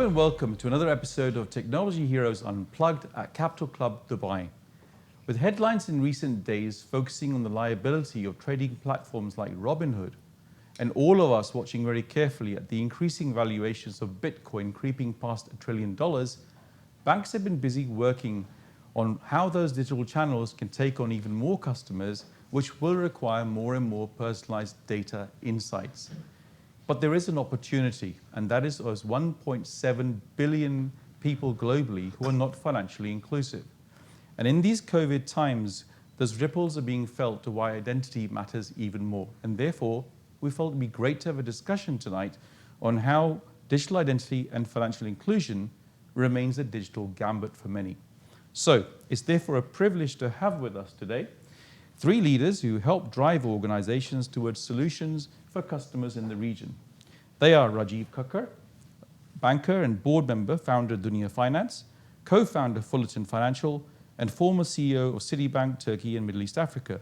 and welcome to another episode of Technology Heroes Unplugged at Capital Club Dubai. With headlines in recent days focusing on the liability of trading platforms like Robinhood, and all of us watching very carefully at the increasing valuations of Bitcoin creeping past $1 trillion, banks have been busy working on how those digital channels can take on even more customers, which will require more and more personalized data insights. But there is an opportunity, and that is those 1.7 billion people globally who are not financially inclusive. And in these COVID times, those ripples are being felt to why identity matters even more. And therefore, we felt it'd be great to have a discussion tonight on how digital identity and financial inclusion remains a digital gambit for many. So it's therefore a privilege to have with us today three leaders who help drive organizations towards solutions for customers in the region. They are Rajeev Kakar, banker and board member, founder of Dunya Finance, co-founder Fullerton Financial, and former CEO of Citibank, Turkey and Middle East Africa.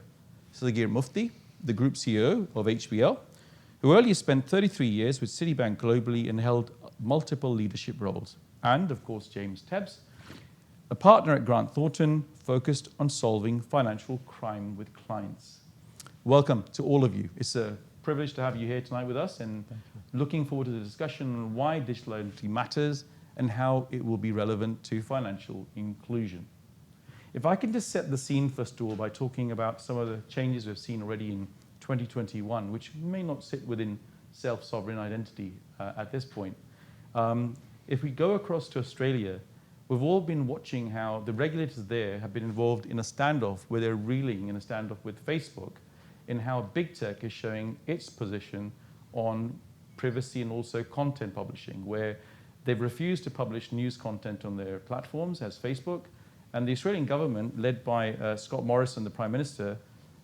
Sagheer Mufti, the group CEO of HBL, who earlier spent 33 years with Citibank globally and held multiple leadership roles. And of course, James Tebbs, a partner at Grant Thornton, focused on solving financial crime with clients. Welcome to all of you. It's a privilege to have you here tonight with us, and looking forward to the discussion on why digital identity matters and how it will be relevant to financial inclusion. If I can just set the scene first of all by talking about some of the changes we've seen already in 2021, which may not sit within self-sovereign identity at this point. If we go across to Australia, we've all been watching how the regulators there have been involved in a standoff where they're reeling in a standoff with Facebook in how big tech is showing its position on privacy and also content publishing, where they've refused to publish news content on their platforms as Facebook. And the Australian government, led by Scott Morrison, the Prime Minister,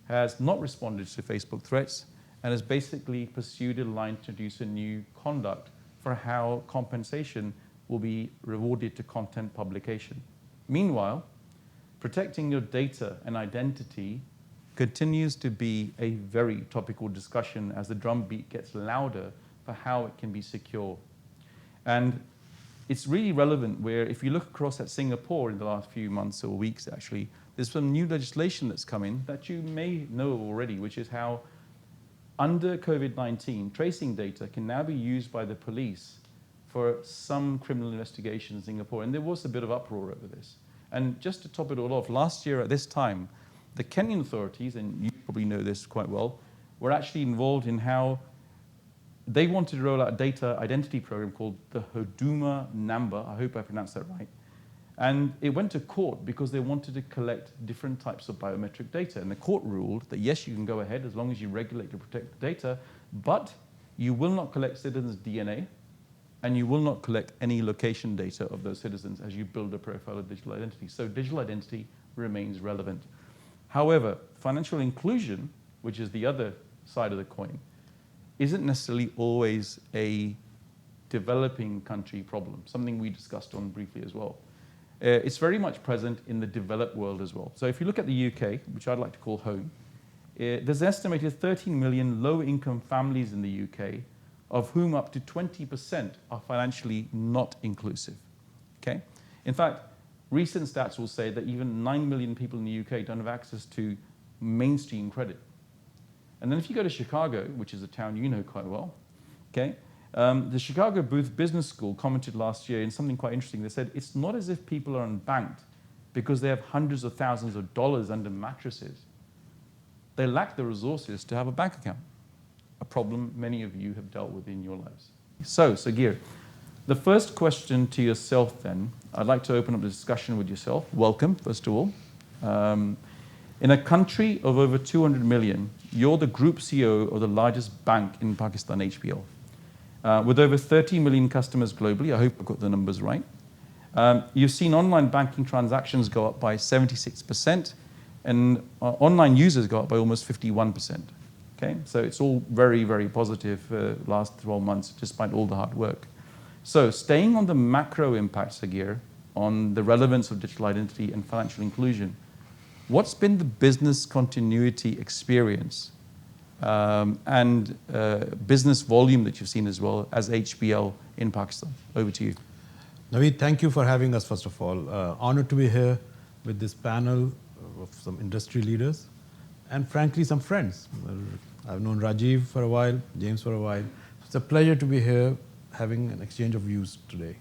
has not responded to Facebook threats and has basically pursued a line to introduce a new conduct for how compensation will be rewarded to content publication. Meanwhile, protecting your data and identity continues to be a very topical discussion as the drumbeat gets louder for how it can be secure. And it's really relevant where if you look across at Singapore in the last few months or weeks actually, there's some new legislation that's come in that you may know already, which is how under COVID-19, tracing data can now be used by the police for some criminal investigation in Singapore. And there was a bit of uproar over this. And just to top it all off, last year at this time, the Kenyan authorities, and you probably know this quite well, were actually involved in how they wanted to roll out a data identity program called the Huduma Namba. I hope I pronounced that right. And it went to court because they wanted to collect different types of biometric data. And the court ruled that yes, you can go ahead as long as you regulate to protect the data, but you will not collect citizens' DNA, and you will not collect any location data of those citizens as you build a profile of digital identity. So digital identity remains relevant. However, financial inclusion, which is the other side of the coin, isn't necessarily always a developing country problem, something we discussed on briefly as well. It's very much present in the developed world as well. So if you look at the UK, which I'd like to call home, there's an estimated 13 million low-income families in the UK, of whom up to 20% are financially not inclusive, okay? In fact, recent stats will say that even 9 million people in the UK don't have access to mainstream credit. And then if you go to Chicago, which is a town you know quite well, okay? The Chicago Booth Business School commented last year in something quite interesting. They said, it's not as if people are unbanked because they have hundreds of thousands of dollars under mattresses. They lack the resources to have a bank account, a problem many of you have dealt with in your lives. So, Sagheer, the first question to yourself then, I'd like to open up the discussion with yourself. Welcome, first of all. In a country of over 200 million, you're the group CEO of the largest bank in Pakistan, HBL. With over 30 million customers globally, I hope I got the numbers right. You've seen online banking transactions go up by 76%, and online users go up by almost 51%. Okay? So it's all very, very positive for the last 12 months, despite all the hard work. So staying on the macro impact, Sagheer, on the relevance of digital identity and financial inclusion, what's been the business continuity experience and business volume that you've seen as well as HBL in Pakistan? Over to you. Naveed, thank you for having us, first of all. Honored to be here with this panel of some industry leaders and frankly, some friends. I've known Rajeev for a while, James for a while. It's a pleasure to be here having an exchange of views today.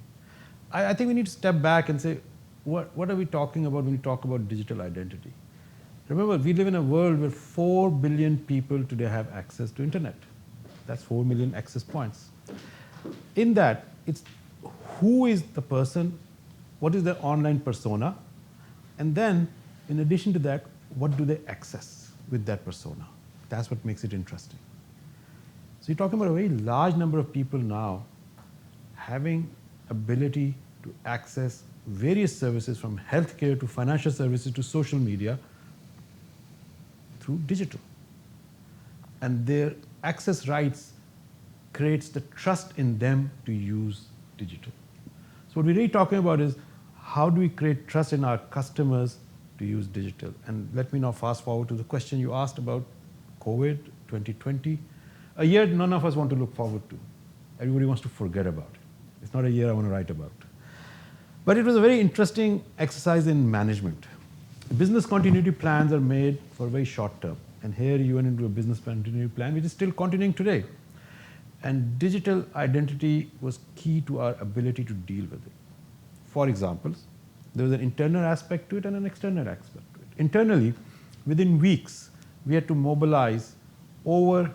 I think we need to step back and say, what are we talking about when we talk about digital identity? Remember, we live in a world where 4 billion people today have access to internet. That's 4 million access points. In that, it's who is the person, what is their online persona, and then, in addition to that, what do they access with that persona? That's what makes it interesting. So you're talking about a very large number of people now having ability to access various services from healthcare to financial services to social media through digital. And their access rights creates the trust in them to use digital. So what we're really talking about is how do we create trust in our customers to use digital? And let me now fast forward to the question you asked about COVID 2020. A year none of us want to look forward to. Everybody wants to forget about it. It's not a year I want to write about. But it was a very interesting exercise in management. Business continuity plans are made for very short term. And here you went into a business continuity plan, which is still continuing today. And digital identity was key to our ability to deal with it. For example, there was an internal aspect to it and an external aspect to it. Internally, within weeks, we had to mobilize over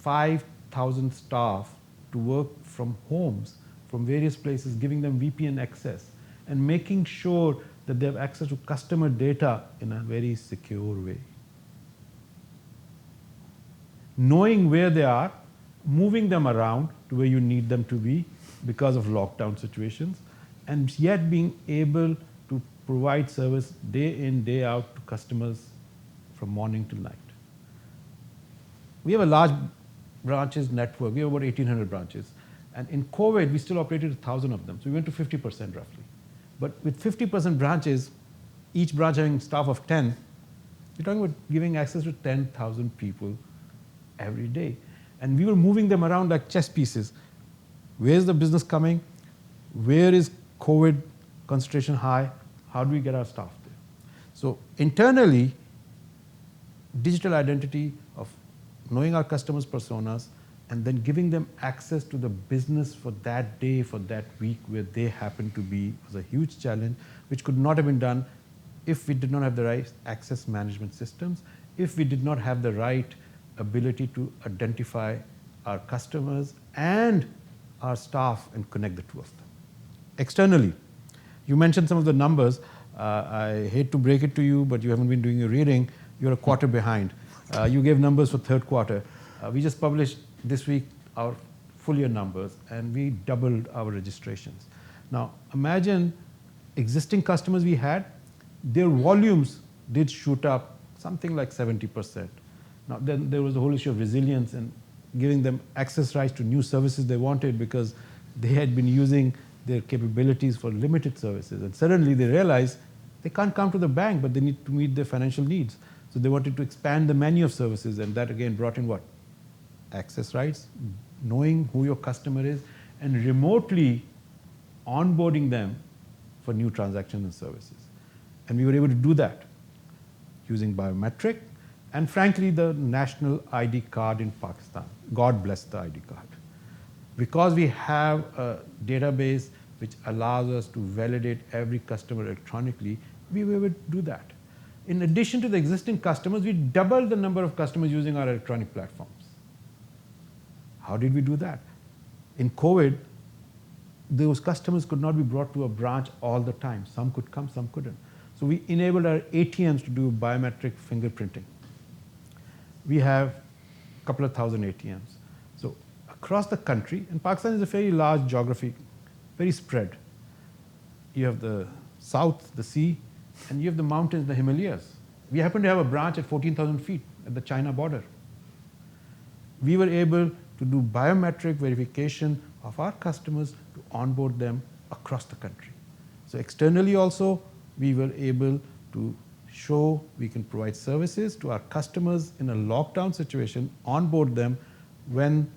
5,000 staff to work from homes, from various places, giving them VPN access and making sure that they have access to customer data in a very secure way. Knowing where they are, moving them around to where you need them to be because of lockdown situations, and yet being able to provide service day in, day out to customers from morning till night. We have a large branches network. We have about 1,800 branches. And in COVID, we still operated 1,000 of them. So we went to 50% roughly. But with 50% branches, each branch having staff of 10, you're talking about giving access to 10,000 people every day. And we were moving them around like chess pieces. Where's the business coming? Where is COVID concentration high? How do we get our staff there? So internally, digital identity of knowing our customers' personas and then giving them access to the business for that day, for that week where they happen to be was a huge challenge, which could not have been done if we did not have the right access management systems, if we did not have the right ability to identify our customers and our staff and connect the two of them. Externally, you mentioned some of the numbers. I hate to break it to you, but you haven't been doing your reading. You're a quarter behind. You gave numbers for third quarter. We just published this week our full year numbers, and we doubled our registrations. Now, imagine existing customers we had, their volumes did shoot up something like 70%. Now, then there was the whole issue of resilience and giving them access rights to new services they wanted because they had been using their capabilities for limited services. And suddenly they realized they can't come to the bank, but they need to meet their financial needs. So they wanted to expand the menu of services, and that again brought in what? Access rights, knowing who your customer is, and remotely onboarding them for new transactions and services. And we were able to do that using biometric and frankly the national ID card in Pakistan. God bless the ID card. Because we have a database which allows us to validate every customer electronically, we were able to do that. In addition to the existing customers, we doubled the number of customers using our electronic platforms. How did we do that? In COVID, those customers could not be brought to a branch all the time. Some could come, some couldn't. So we enabled our ATMs to do biometric fingerprinting. We have a couple of thousand ATMs. So across the country, and Pakistan is a very large geography, very spread. You have the south, the sea, and you have the mountains, the Himalayas. We happen to have a branch at 14,000 feet at the China border. We were able to do biometric verification of our customers to onboard them across the country. So externally also, we were able to show we can provide services to our customers in a lockdown situation, onboard them when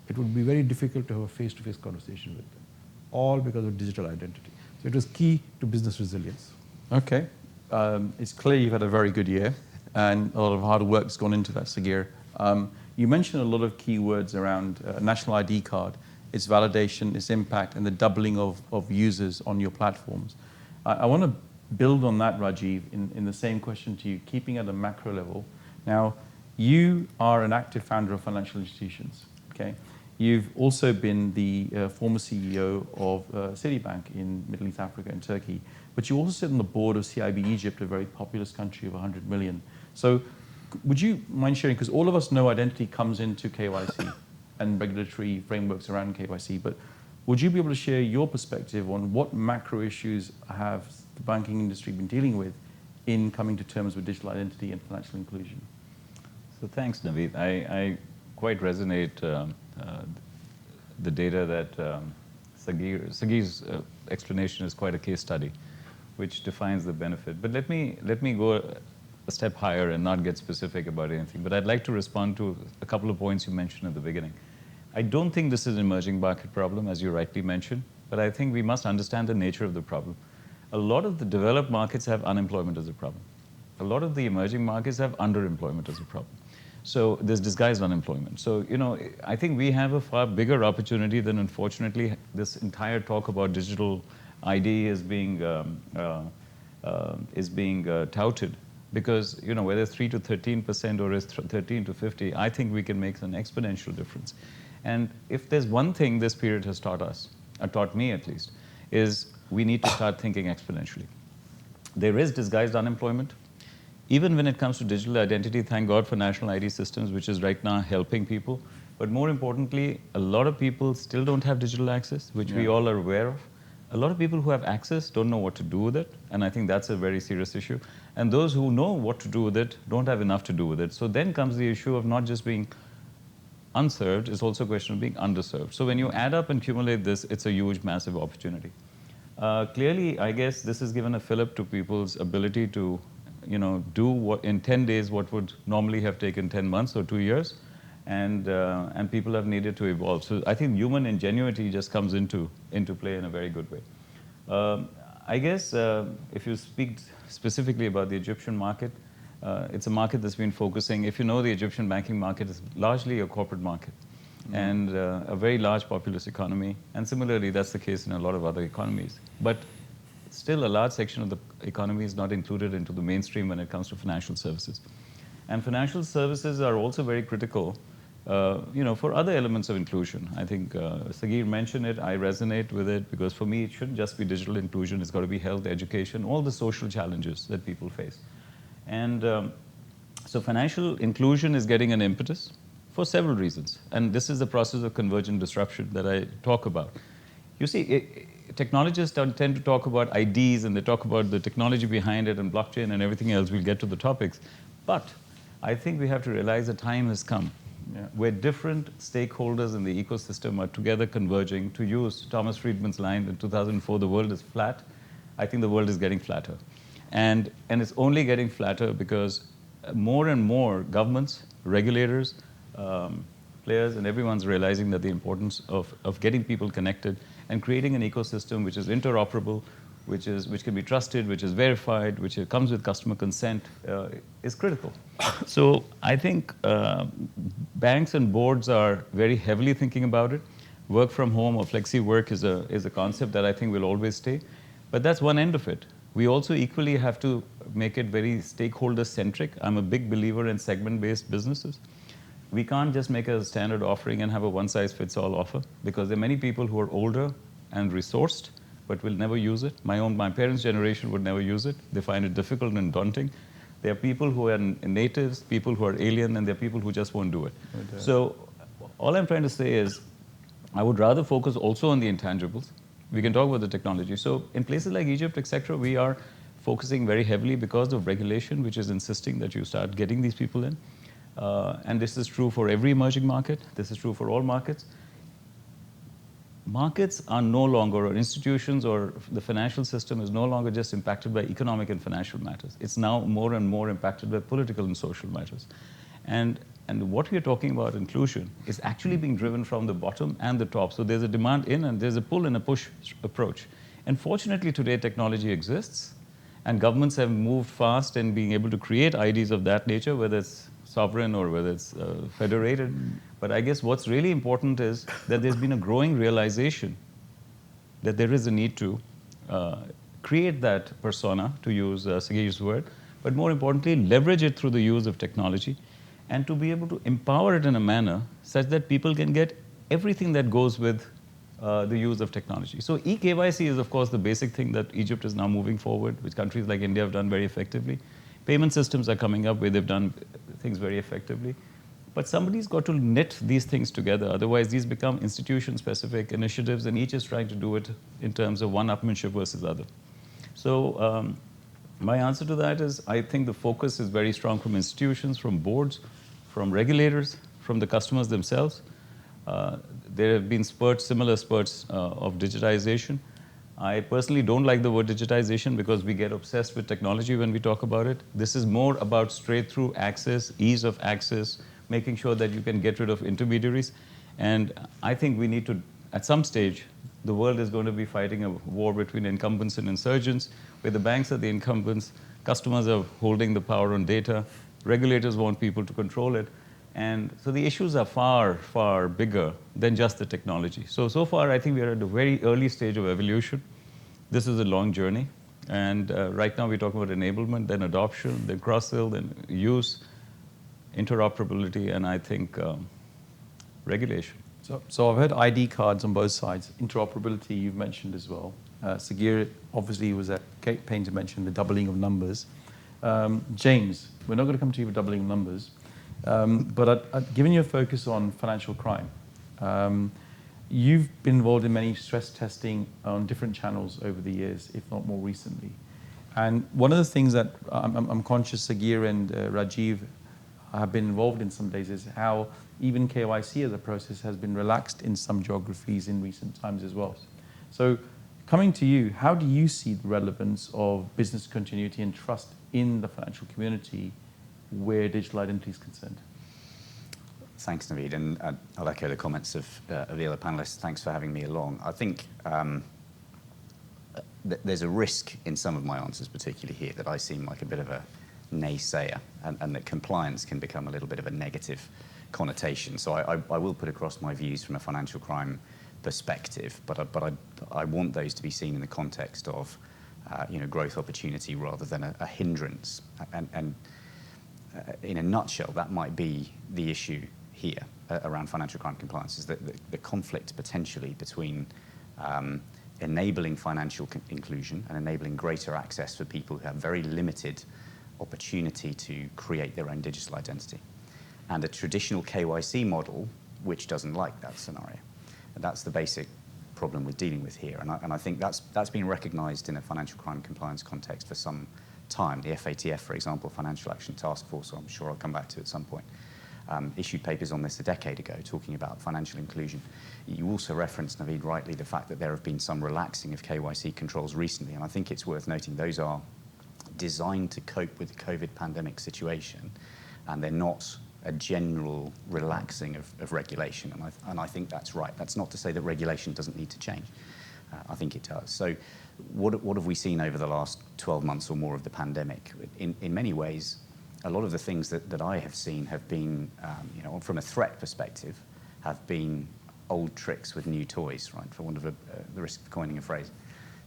it would be very difficult to have a face-to-face conversation with them, all because of digital identity. So it was key to business resilience. Okay. It's clear you've had a very good year, and a lot of hard work's gone into that, Sagheer. You mentioned a lot of key words around national ID card, its validation, its impact, and the doubling of users on your platforms. I want to build on that, Rajeev, in the same question to you, keeping at a macro level. Now, you are an active founder of financial institutions, okay? You've also been the former CEO of Citibank in Middle East Africa and Turkey, but you also sit on the board of CIB Egypt, a very populous country of 100 million. So would you mind sharing, because all of us know identity comes into KYC and regulatory frameworks around KYC, but would you be able to share your perspective on what macro issues have the banking industry been dealing with in coming to terms with digital identity and financial inclusion? So thanks, Naveed. I quite resonate the data that Sagheer's explanation is quite a case study, which defines the benefit. But let me go a step higher and not get specific about anything. But I'd like to respond to a couple of points you mentioned at the beginning. I don't think this is an emerging market problem, as you rightly mentioned, but I think we must understand the nature of the problem. A lot of the developed markets have unemployment as a problem. A lot of the emerging markets have underemployment as a problem. So there's disguised unemployment. So, I think we have a far bigger opportunity than, unfortunately, this entire talk about digital ID is being touted. Because, whether it's 3 to 13% or it's 13 to 50, I think we can make an exponential difference. And if there's one thing this period has taught us, or taught me at least, is we need to start thinking exponentially. There is disguised unemployment. Even when it comes to digital identity, thank God for national ID systems, which is right now helping people. But more importantly, a lot of people still don't have digital access, which we all are aware of. A lot of people who have access don't know what to do with it, and I think that's a very serious issue. And those who know what to do with it don't have enough to do with it. So then comes the issue of not just being unserved, it's also a question of being underserved. So when you add up and accumulate this, it's a huge, massive opportunity. Clearly, I guess this has given a fillip to people's ability to do what in 10 days what would normally have taken 10 months or 2 years, and people have needed to evolve. So I think human ingenuity just comes into play in a very good way. I guess if you speak specifically about the Egyptian market, it's a market that's been focusing, if you know, the Egyptian banking market is largely a corporate market and a very large populous economy. And similarly, that's the case in a lot of other economies. But still, a large section of the economy is not included into the mainstream when it comes to financial services. And financial services are also very critical, for other elements of inclusion. I think Sagheer mentioned it, I resonate with it, because for me, it shouldn't just be digital inclusion, it's got to be health, education, all the social challenges that people face. And so financial inclusion is getting an impetus for several reasons. And this is the process of convergent disruption that I talk about. You see, technologists tend to talk about IDs, and they talk about the technology behind it and blockchain and everything else. We'll get to the topics. But I think we have to realize the time has come where different stakeholders in the ecosystem are together converging. To use Thomas Friedman's line in 2004, the world is flat. I think the world is getting flatter. And it's only getting flatter because more and more governments, regulators, players, and everyone's realizing that the importance of getting people connected and creating an ecosystem which is interoperable, which can be trusted, which is verified, which comes with customer consent, is critical. So I think banks and boards are very heavily thinking about it. Work from home or flexi work is a concept that I think will always stay. But that's one end of it. We also equally have to make it very stakeholder-centric. I'm a big believer in segment-based businesses. We can't just make a standard offering and have a one-size-fits-all offer, because there are many people who are older and resourced but will never use it. My parents' generation would never use it. They find it difficult and daunting. There are people who are natives, people who are alien, and there are people who just won't do it. Okay. So all I'm trying to say is I would rather focus also on the intangibles. We can talk about the technology. So in places like Egypt, etc., we are focusing very heavily because of regulation, which is insisting that you start getting these people in. And this is true for every emerging market. This is true for all markets. Markets are no longer, or institutions or the financial system is no longer just impacted by economic and financial matters. It's now more and more impacted by political and social matters. And what we are talking about, inclusion, is actually being driven from the bottom and the top. So there's a demand in and there's a pull and a push approach. And fortunately, today technology exists, and governments have moved fast in being able to create IDs of that nature, whether it's sovereign or whether it's federated. But I guess what's really important is that there's been a growing realization that there is a need to create that persona, to use Sagheer's word, but more importantly, leverage it through the use of technology and to be able to empower it in a manner such that people can get everything that goes with the use of technology. So eKYC is, of course, the basic thing that Egypt is now moving forward, which countries like India have done very effectively. Payment systems are coming up where they've done things very effectively. But somebody's got to knit these things together. Otherwise, these become institution-specific initiatives, and each is trying to do it in terms of one-upmanship versus other. So my answer to that is, I think the focus is very strong from institutions, from boards, from regulators, from the customers themselves. There have been similar spurts of digitization. I personally don't like the word digitization because we get obsessed with technology when we talk about it. This is more about straight-through access, ease of access, making sure that you can get rid of intermediaries. And I think we need to, at some stage, the world is going to be fighting a war between incumbents and insurgents, where the banks are the incumbents, customers are holding the power on data, regulators want people to control it. And so the issues are far, far bigger than just the technology. So far, I think we are at a very early stage of evolution. This is a long journey. And right now, we're talking about enablement, then adoption, then cross-sell, then use, interoperability, and I think regulation. So I've heard ID cards on both sides. Interoperability you've mentioned as well. Sagheer obviously was at pain to mention the doubling of numbers. James, we're not going to come to you with doubling of numbers. But given your focus on financial crime, you've been involved in many stress testing on different channels over the years, if not more recently. And one of the things that I'm conscious Sagheer and Rajeev have been involved in some days is how even KYC as a process has been relaxed in some geographies in recent times as well. So coming to you, how do you see the relevance of business continuity and trust in the financial community where digital identity is concerned? Thanks, Naveed, and I'll echo the comments of the other panelists. Thanks for having me along. I think there's a risk in some of my answers, particularly here, that I seem like a bit of a naysayer, and that compliance can become a little bit of a negative connotation. So I will put across my views from a financial crime perspective, but I want those to be seen in the context of growth opportunity rather than a hindrance. And in a nutshell, that might be the issue here around financial crime compliance, is that the conflict potentially between enabling financial inclusion and enabling greater access for people who have very limited opportunity to create their own digital identity, and a traditional KYC model which doesn't like that scenario. And that's the basic problem we're dealing with here. And I think that's been recognized in a financial crime compliance context for some time. The FATF, for example, Financial Action Task Force, I'm sure I'll come back to at some point, issued papers on this a decade ago talking about financial inclusion. You also referenced, Naveed, rightly, the fact that there have been some relaxing of KYC controls recently, and I think it's worth noting those are designed to cope with the COVID pandemic situation, and they're not a general relaxing of regulation, and I think that's right. That's not to say that regulation doesn't need to change. I think it does. So what have we seen over the last 12 months or more of the pandemic? In many ways, a lot of the things that I have seen have been, from a threat perspective, have been old tricks with new toys, right, for want of the risk of coining a phrase.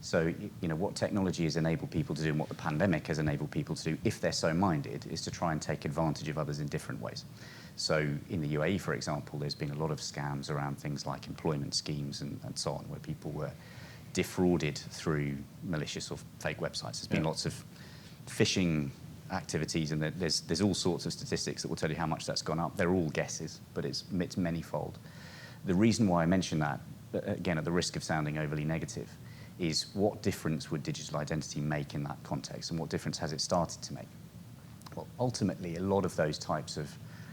So, what technology has enabled people to do and what the pandemic has enabled people to do, if they're so minded, is to try and take advantage of others in different ways. So in the UAE, for example, there's been a lot of scams around things like employment schemes and so on, where people were defrauded through malicious or fake websites. There's been lots of phishing activities, and there's all sorts of statistics that will tell you how much that's gone up. They're all guesses, but it's manyfold. The reason why I mention that, again, at the risk of sounding overly negative, is what difference would digital identity make in that context, and what difference has it started to make? Well, ultimately, a lot of those types of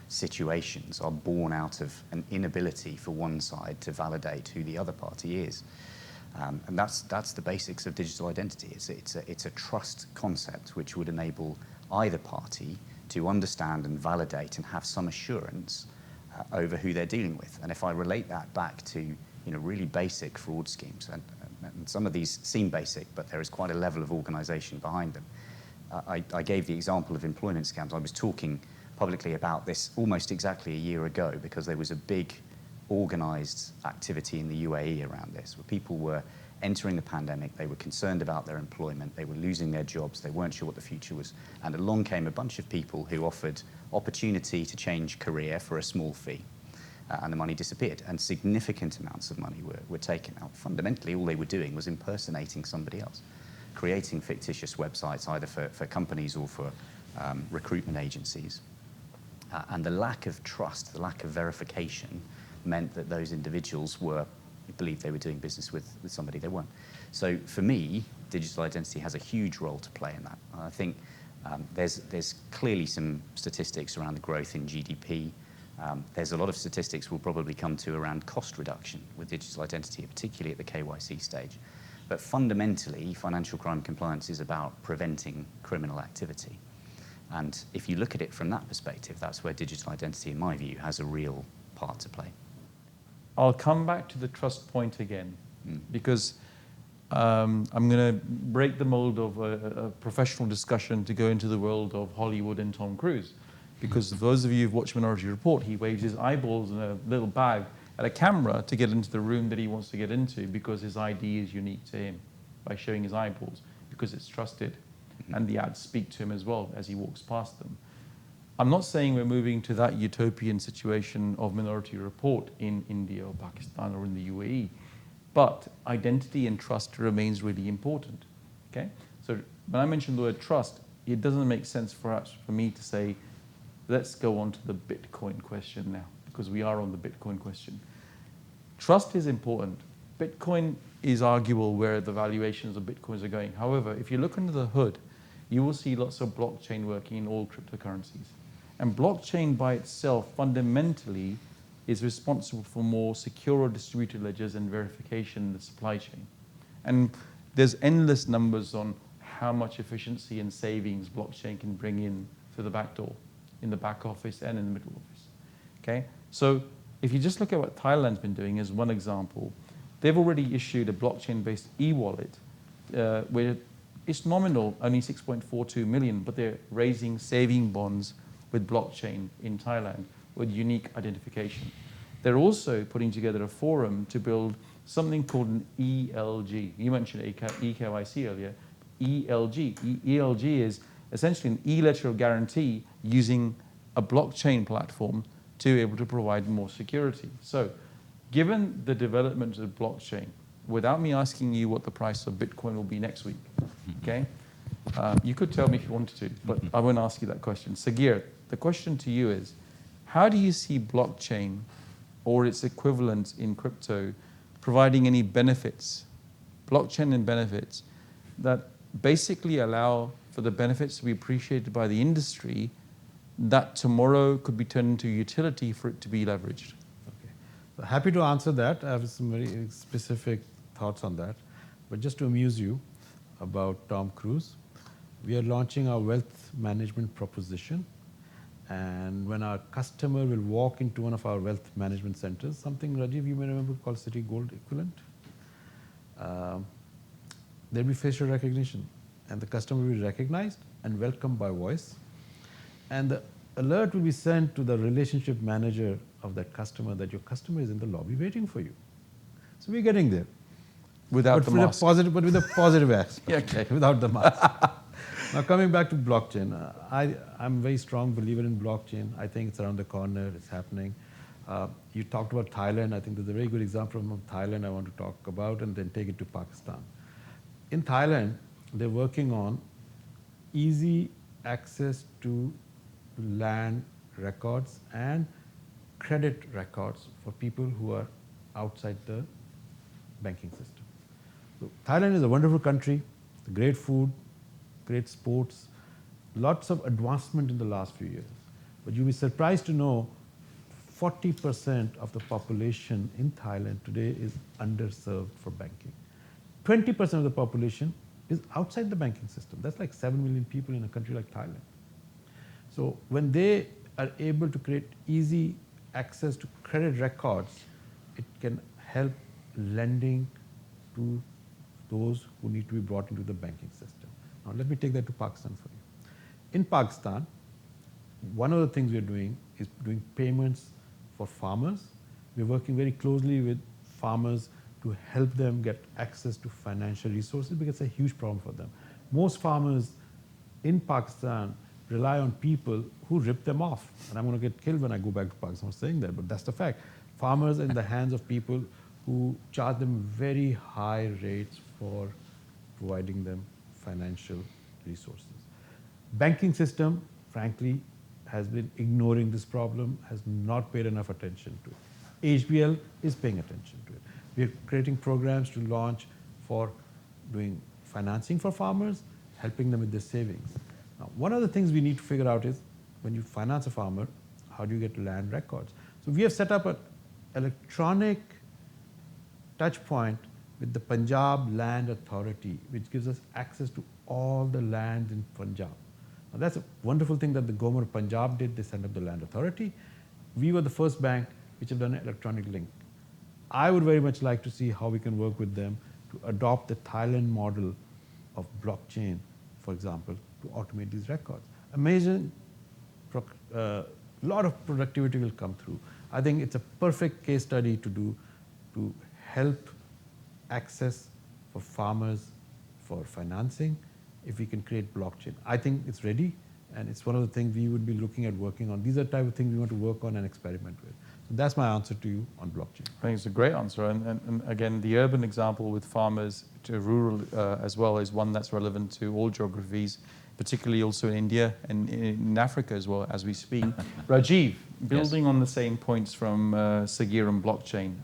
situations are born out of an inability for one side to validate who the other party is. And that's the basics of digital identity. It's a trust concept which would enable either party to understand and validate and have some assurance over who they're dealing with. And if I relate that back to really basic fraud schemes, and And some of these seem basic, but there is quite a level of organisation behind them. I gave the example of employment scams. I was talking publicly about this almost exactly a year ago because there was a big organised activity in the UAE around this, where people were entering the pandemic, they were concerned about their employment, they were losing their jobs, they weren't sure what the future was, and along came a bunch of people who offered opportunity to change career for a small fee. And the money disappeared, and significant amounts of money were taken out. Fundamentally, all they were doing was impersonating somebody else, creating fictitious websites either for companies or for recruitment agencies. And the lack of trust, the lack of verification meant that those individuals believed they were doing business with somebody they weren't. So for me, digital identity has a huge role to play in that. I think there's clearly some statistics around the growth in GDP. There's a lot of statistics we'll probably come to around cost reduction with digital identity, particularly at the KYC stage. But fundamentally, financial crime compliance is about preventing criminal activity. And if you look at it from that perspective, that's where digital identity, in my view, has a real part to play. I'll come back to the trust point again, because I'm going to break the mold of a professional discussion to go into the world of Hollywood and Tom Cruise. Because those of you who've watched Minority Report, he waves his eyeballs in a little bag at a camera to get into the room that he wants to get into because his ID is unique to him by showing his eyeballs, because it's trusted. And the ads speak to him as well as he walks past them. I'm not saying we're moving to that utopian situation of Minority Report in India or Pakistan or in the UAE, but identity and trust remains really important. Okay? So when I mention the word trust, it doesn't make sense for me to say, let's go on to the Bitcoin question now, because we are on the Bitcoin question. Trust is important. Bitcoin is arguable where the valuations of Bitcoins are going. However, if you look under the hood, you will see lots of blockchain working in all cryptocurrencies. And blockchain by itself fundamentally is responsible for more secure or distributed ledgers and verification in the supply chain. And there's endless numbers on how much efficiency and savings blockchain can bring in through the back door, in the back office and in the middle office. Okay? So if you just look at what Thailand's been doing as one example, they've already issued a blockchain-based e-wallet where it's nominal, only 6.42 million, but they're raising saving bonds with blockchain in Thailand with unique identification. They're also putting together a forum to build something called an ELG. You mentioned eKYC earlier. ELG. ELG is essentially an e-letter of guarantee using a blockchain platform to be able to provide more security. So given the development of blockchain, without me asking you what the price of Bitcoin will be next week, okay? You could tell me if you wanted to, but I won't ask you that question. Sagheer, the question to you is, how do you see blockchain or its equivalent in crypto providing any benefits, blockchain and benefits, that basically allow for the benefits to be appreciated by the industry that tomorrow could be turned into utility for it to be leveraged? Okay. So happy to answer that. I have some very specific thoughts on that. But just to amuse you about Tom Cruise, we are launching our wealth management proposition. And when our customer will walk into one of our wealth management centers, something, Rajeev, you may remember called City Gold equivalent, there'll be facial recognition. And the customer will be recognized and welcomed by voice. And the alert will be sent to the relationship manager of that customer that your customer is in the lobby waiting for you. So we're getting there. Without the mask. But with a positive aspect, Okay. without the mask. Now coming back to blockchain, I'm a very strong believer in blockchain. I think it's around the corner, it's happening. You talked about Thailand. I think there's a very good example from Thailand I want to talk about and then take it to Pakistan. In Thailand, they're working on easy access to land records and credit records for people who are outside the banking system. So Thailand is a wonderful country, great food, great sports, lots of advancement in the last few years. But you'll be surprised to know 40% of the population in Thailand today is underserved for banking. 20% of the population is outside the banking system. That's like 7 million people in a country like Thailand. So when they are able to create easy access to credit records, it can help lending to those who need to be brought into the banking system. Now, let me take that to Pakistan for you. In Pakistan, one of the things we're doing is doing payments for farmers. We're working very closely with farmers to help them get access to financial resources because it's a huge problem for them. Most farmers in Pakistan rely on people who rip them off. And I'm going to get killed when I go back to Pakistan for saying that, but that's the fact. Farmers in the hands of people who charge them very high rates for providing them financial resources. Banking system, frankly, has been ignoring this problem, has not paid enough attention to it. HBL is paying attention to it. We are creating programs to launch for doing financing for farmers, helping them with their savings. Now, one of the things we need to figure out is when you finance a farmer, how do you get land records? So we have set up an electronic touch point with the Punjab Land Authority, which gives us access to all the land in Punjab. Now, that's a wonderful thing that the government of Punjab did. They set up the Land Authority. We were the first bank which have done an electronic link. I would very much like to see how we can work with them to adopt the Thailand model of blockchain, for example, to automate these records. Amazing, lot of productivity will come through. I think it's a perfect case study to do to help access for farmers for financing if we can create blockchain. I think it's ready, and it's one of the things we would be looking at working on. These are the type of things we want to work on and experiment with. So that's my answer to you on blockchain. I think it's a great answer. And again, the urban example with farmers to rural as well is one that's relevant to all geographies, particularly also in India and in Africa as well as we speak. Rajeev, building on the same points from Sagheer and blockchain,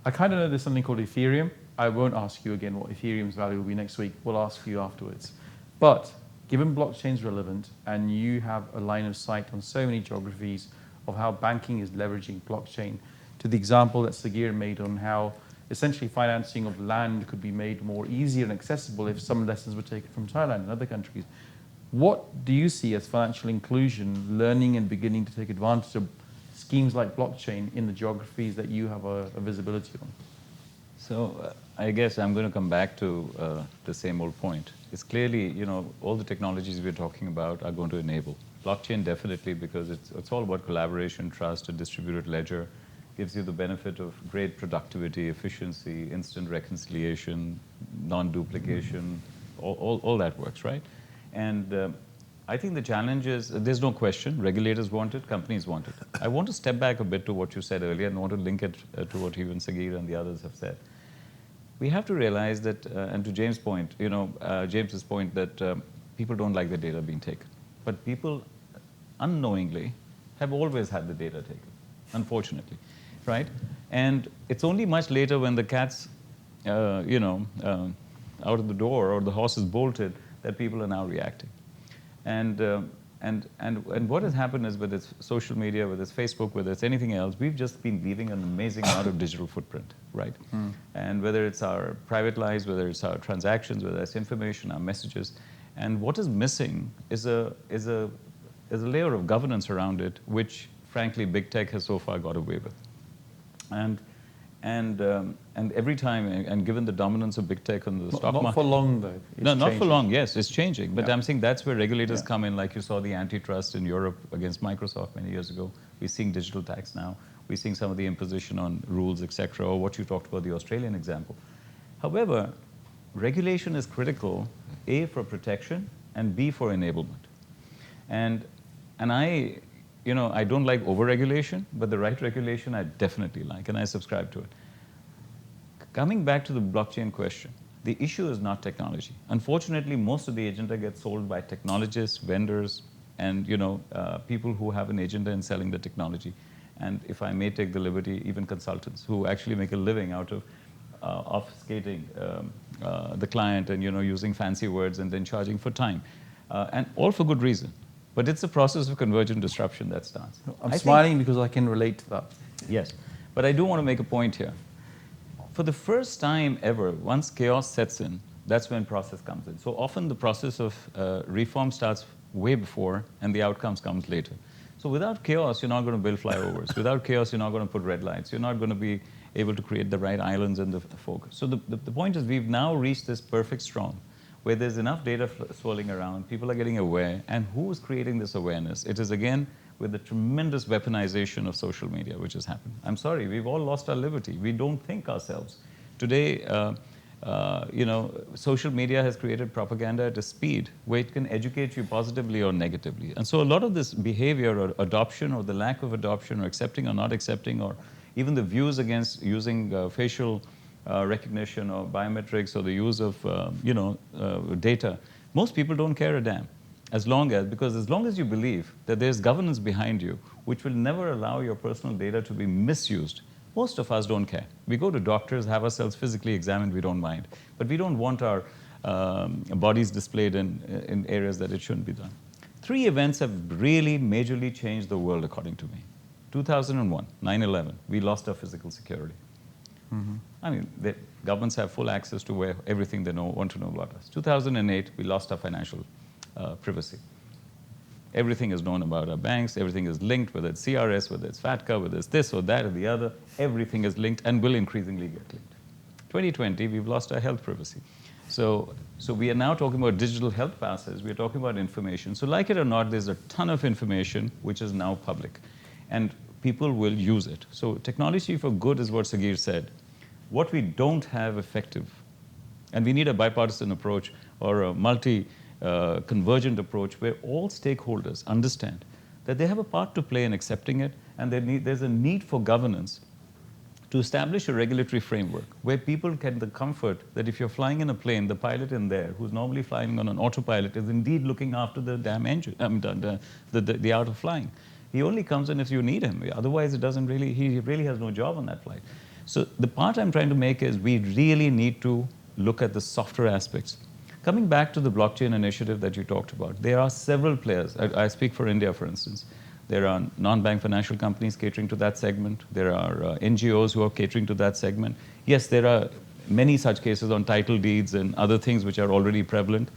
I kind of know there's something called Ethereum. I won't ask you again what Ethereum's value will be next week. We'll ask you afterwards. But given blockchain's relevant and you have a line of sight on so many geographies of how banking is leveraging blockchain, to the example that Sagheer made on how essentially financing of land could be made more easier and accessible if some lessons were taken from Thailand and other countries. What do you see as financial inclusion, learning and beginning to take advantage of schemes like blockchain in the geographies that you have a visibility on? So I guess I'm going to come back to the same old point. It's clearly, you know, all the technologies we're talking about are going to enable. Blockchain definitely, because it's all about collaboration, trust, a distributed ledger, gives you the benefit of great productivity, efficiency, instant reconciliation, non-duplication, all that works, right? And I think the challenge is, there's no question, regulators want it, companies want it. I want to step back a bit to what you said earlier and want to link it to what even Sagheer and the others have said. We have to realize that, and to James' point, you know, James's point that people don't like the data being taken. But people unknowingly have always had the data taken, unfortunately, right? And it's only much later when the cat's, out of the door or the horse is bolted that people are now reacting. And what has happened is, whether it's social media, whether it's Facebook, whether it's anything else, we've just been leaving an amazing amount of digital footprint, right? And whether it's our private lives, whether it's our transactions, whether it's information, our messages, and what is missing is a layer of governance around it, which frankly big tech has so far got away with. And every time, and given the dominance of big tech on the stock market. Not for long, though. No, not for long, yes, it's changing. But Yeah. I'm saying that's where regulators come in, like you saw the antitrust in Europe against Microsoft many years ago. We're seeing digital tax now. We're seeing some of the imposition on rules, etc., or what you talked about, the Australian example. However, regulation is critical, A, for protection, and B, for enablement. And I don't like over-regulation, but the right regulation I definitely like, and I subscribe to it. Coming back to the blockchain question, the issue is not technology. Unfortunately, most of the agenda gets sold by technologists, vendors, and people who have an agenda in selling the technology. And if I may take the liberty, even consultants who actually make a living out of obfuscating the client and using fancy words and then charging for time, and all for good reason. But it's a process of convergent disruption that starts. I'm smiling because I can relate to that. Yes, but I do want to make a point here. For the first time ever, once chaos sets in, that's when process comes in. So often the process of reform starts way before and the outcomes comes later. So without chaos, you're not going to build flyovers. Without chaos, you're not going to put red lights. You're not going to be able to create the right islands and the focus. So the point is we've now reached this perfect storm where there's enough data swirling around, people are getting aware, and who's creating this awareness? It is again with the tremendous weaponization of social media which has happened. I'm sorry, we've all lost our liberty. We don't think ourselves. Today, social media has created propaganda at a speed where it can educate you positively or negatively. And so a lot of this behavior or adoption or the lack of adoption or accepting or not accepting or even the views against using facial recognition or biometrics or the use of data, most people don't care a damn. Because as long as you believe that there's governance behind you, which will never allow your personal data to be misused, most of us don't care. We go to doctors, have ourselves physically examined, we don't mind. But we don't want our bodies displayed in areas that it shouldn't be done. 3 events have really majorly changed the world, according to me. 2001, 9/11, we lost our physical security. Mm-hmm. I mean, the governments have full access to where everything they want to know about us. 2008, we lost our financial privacy. Everything is known about our banks, everything is linked, whether it's CRS, whether it's FATCA, whether it's this or that or the other, everything is linked and will increasingly get linked. 2020, we've lost our health privacy. So we are now talking about digital health passes, we're talking about information. So like it or not, there's a ton of information which is now public. And people will use it. So technology for good is what Sagheer said. What we don't have effective, and we need a bipartisan approach or a convergent approach where all stakeholders understand that they have a part to play in accepting it, and there's a need for governance to establish a regulatory framework where people get the comfort that if you're flying in a plane, the pilot in there, who's normally flying on an autopilot, is indeed looking after the damn engine, the art of flying. He only comes in if you need him. Otherwise, he really has no job on that flight. So the part I'm trying to make is we really need to look at the softer aspects. Coming back to the blockchain initiative that you talked about, there are several players. I speak for India, for instance. There are non-bank financial companies catering to that segment. There are NGOs who are catering to that segment. Yes, there are many such cases on title deeds and other things which are already prevalent.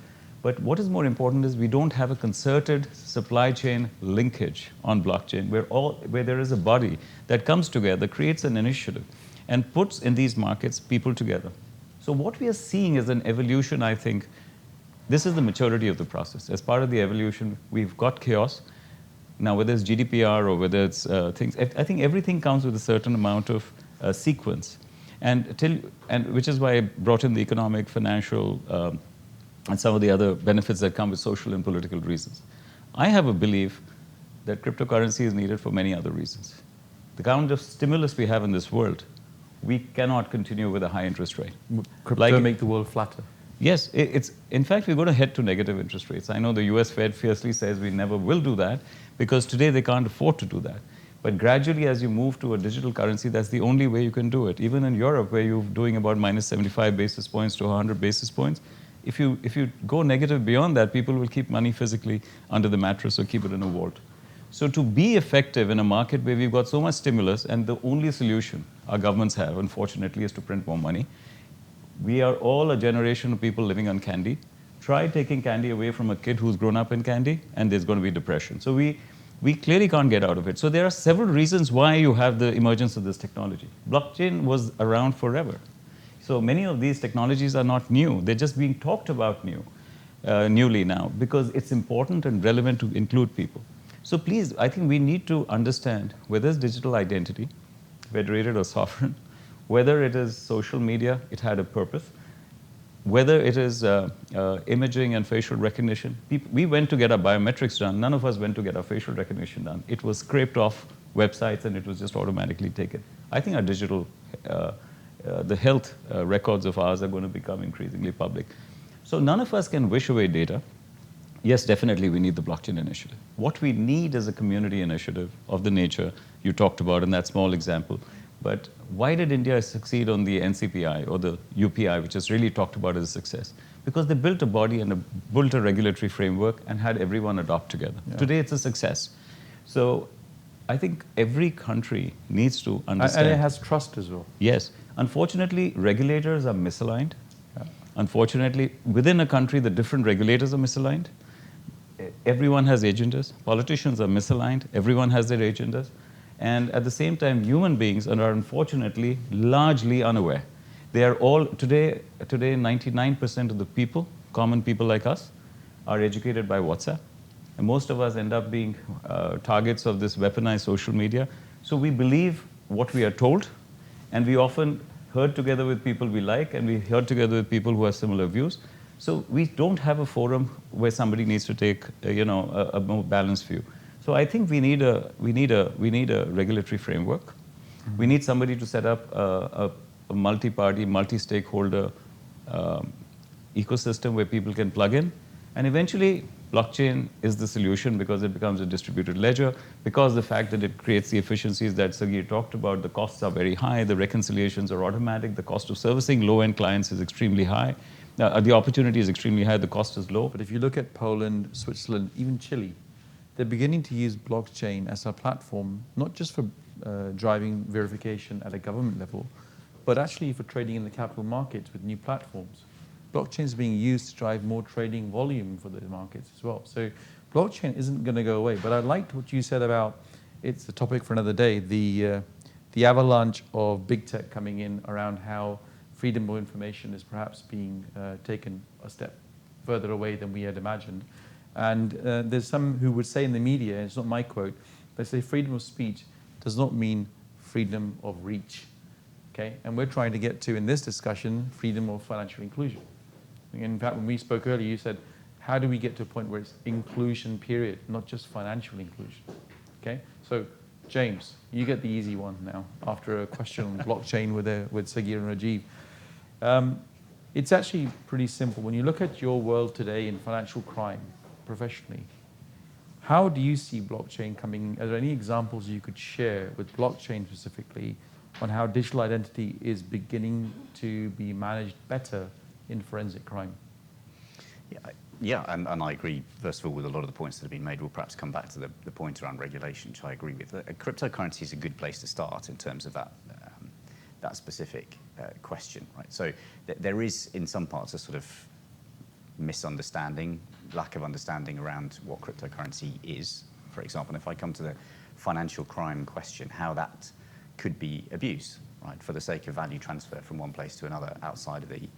But what is more important is we don't have a concerted supply chain linkage on blockchain where there is a body that comes together, creates an initiative, and puts in these markets people together. So what we are seeing is an evolution, I think. This is the maturity of the process. As part of the evolution, we've got chaos. Now, whether it's GDPR or whether it's things, I think everything comes with a certain amount of sequence. And which is why I brought in the economic, financial, and some of the other benefits that come with social and political reasons. I have a belief that cryptocurrency is needed for many other reasons. The kind of stimulus we have in this world, we cannot continue with a high interest rate. Crypto make the world flatter. Yes, in fact, we're going to head to negative interest rates. I know the US Fed fiercely says we never will do that because today they can't afford to do that. But gradually, as you move to a digital currency, that's the only way you can do it. Even in Europe, where you're doing about minus 75 basis points to 100 basis points, if you go negative beyond that, people will keep money physically under the mattress or keep it in a vault. So to be effective in a market where we've got so much stimulus and the only solution our governments have, unfortunately, is to print more money, we are all a generation of people living on candy. Try taking candy away from a kid who's grown up in candy, and there's going to be depression. So we clearly can't get out of it. So there are several reasons why you have the emergence of this technology. Blockchain was around forever. So many of these technologies are not new. They're just being talked about newly now because it's important and relevant to include people. So please, I think we need to understand whether it's digital identity, federated or sovereign, whether it is social media, it had a purpose, whether it is imaging and facial recognition. We went to get our biometrics done. None of us went to get our facial recognition done. It was scraped off websites and it was just automatically taken. I think our digital, the health records of ours are going to become increasingly public. So none of us can wish away data. Yes, definitely we need the blockchain initiative. What we need is a community initiative of the nature you talked about in that small example. But why did India succeed on the NCPI or the UPI, which is really talked about as a success? Because they built a body and built a regulatory framework and had everyone adopt together. Yeah. Today it's a success. So I think every country needs to understand. And it has trust as well. Yes. Unfortunately, regulators are misaligned. Yeah. Unfortunately, within a country, the different regulators are misaligned. Everyone has agendas. Politicians are misaligned. Everyone has their agendas. And at the same time, human beings are unfortunately largely unaware. They are all, today 99% of the people, common people like us, are educated by WhatsApp. And most of us end up being targets of this weaponized social media. So we believe what we are told, and we often herd together with people we like, and we herd together with people who have similar views. So we don't have a forum where somebody needs to take, a more balanced view. So I think we need a regulatory framework. Mm-hmm. We need somebody to set up a multi-party, multi-stakeholder ecosystem where people can plug in. And eventually, blockchain is the solution because it becomes a distributed ledger, because the fact that it creates the efficiencies that Sagheer talked about, the costs are very high, the reconciliations are automatic, the cost of servicing low-end clients is extremely high. The opportunity is extremely high, the cost is low. But if you look at Poland, Switzerland, even Chile, they're beginning to use blockchain as a platform, not just for driving verification at a government level, but actually for trading in the capital markets with new platforms. Blockchain is being used to drive more trading volume for the markets as well. So blockchain isn't going to go away. But I liked what you said about, it's a topic for another day, the avalanche of big tech coming in around how freedom of information is perhaps being taken a step further away than we had imagined. And there's some who would say in the media, it's not my quote, they say freedom of speech does not mean freedom of reach. Okay? And we're trying to get to, in this discussion, freedom of financial inclusion. In fact, when we spoke earlier, you said, how do we get to a point where it's inclusion, period, not just financial inclusion? Okay? So, James, you get the easy one now, after a question on blockchain with Sagheer and Rajeev. It's actually pretty simple. When you look at your world today in financial crime, professionally, how do you see blockchain coming? Are there any examples you could share with blockchain specifically on how digital identity is beginning to be managed better in forensic crime? Yeah, and I agree, first of all, with a lot of the points that have been made. We'll perhaps come back to the point around regulation, which I agree with. Cryptocurrency is a good place to start in terms of that specific question, right? So there is, in some parts, a sort of misunderstanding, lack of understanding around what cryptocurrency is. For example, if I come to the financial crime question, how that could be abused, right, for the sake of value transfer from one place to another outside of the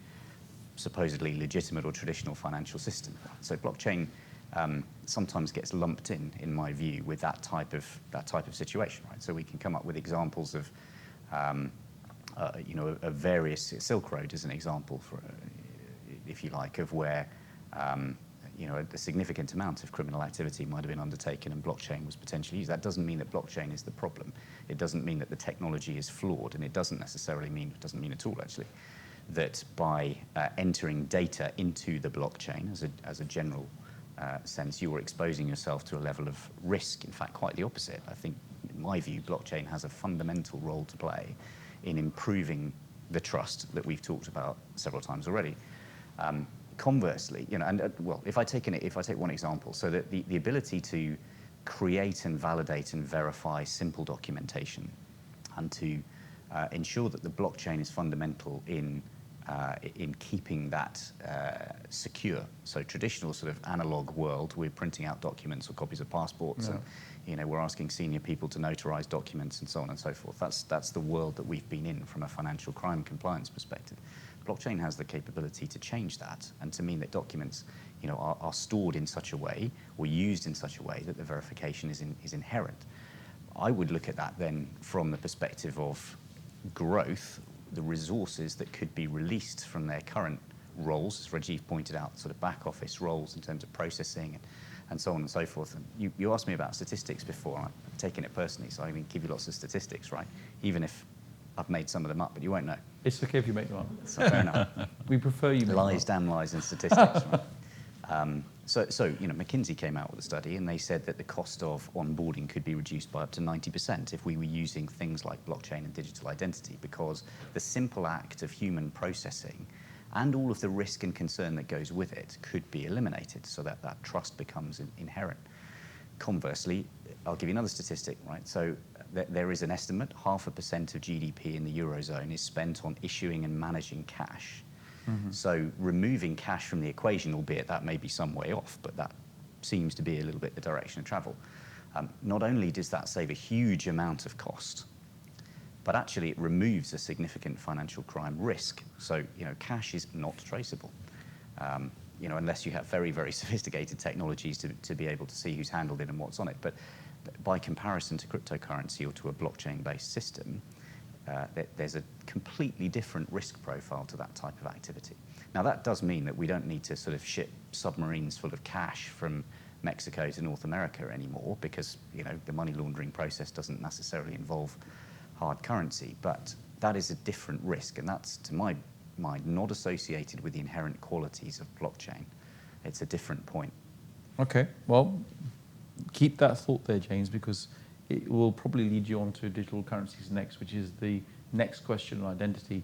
supposedly legitimate or traditional financial system. So blockchain sometimes gets lumped in my view, with that type of situation, right? So we can come up with examples of, of various. Silk Road is an example, for, if you like, of where a significant amount of criminal activity might have been undertaken and blockchain was potentially used. That doesn't mean that blockchain is the problem. It doesn't mean that the technology is flawed, and it doesn't mean at all, actually, that by entering data into the blockchain as a general sense, you are exposing yourself to a level of risk. In fact, quite the opposite. I think, in my view, blockchain has a fundamental role to play in improving the trust that we've talked about several times already. Conversely, if I take one example, so that the ability to create and validate and verify simple documentation, and to ensure that the blockchain is fundamental in keeping that secure. So traditional sort of analog world, we're printing out documents or copies of passports, and we're asking senior people to notarize documents and so on and so forth. That's the world that we've been in from a financial crime compliance perspective. Blockchain has the capability to change that, and to mean that documents, are stored in such a way or used in such a way that the verification is inherent. I would look at that then from the perspective of growth, the resources that could be released from their current roles, as Rajeev pointed out, sort of back office roles in terms of processing and so on and so forth. And you asked me about statistics before, and I've taken it personally, so I can give you lots of statistics, right? Even if I've made some of them up, but you won't know. It's okay if you make them up. So fair enough. We prefer you make lies, damn lies, and statistics. Right? So McKinsey came out with a study, and they said that the cost of onboarding could be reduced by up to 90% if we were using things like blockchain and digital identity, because the simple act of human processing and all of the risk and concern that goes with it could be eliminated, so that trust becomes inherent. Conversely, I'll give you another statistic, right? So there is an estimate, 0.5% of GDP in the Eurozone is spent on issuing and managing cash. Mm-hmm. So removing cash from the equation, albeit that may be some way off, but that seems to be a little bit the direction of travel. Not only does that save a huge amount of cost, but actually it removes a significant financial crime risk. So, cash is not traceable, unless you have very, very sophisticated technologies to be able to see who's handled it and what's on it. But by comparison to cryptocurrency or to a blockchain-based system, there's a completely different risk profile to that type of activity. Now, that does mean that we don't need to sort of ship submarines full of cash from Mexico to North America anymore, because the money laundering process doesn't necessarily involve hard currency. But that is a different risk, and that's, to my mind, not associated with the inherent qualities of blockchain. It's a different point. Okay, well, keep that thought there, James, because it will probably lead you on to digital currencies next, which is the next question on identity.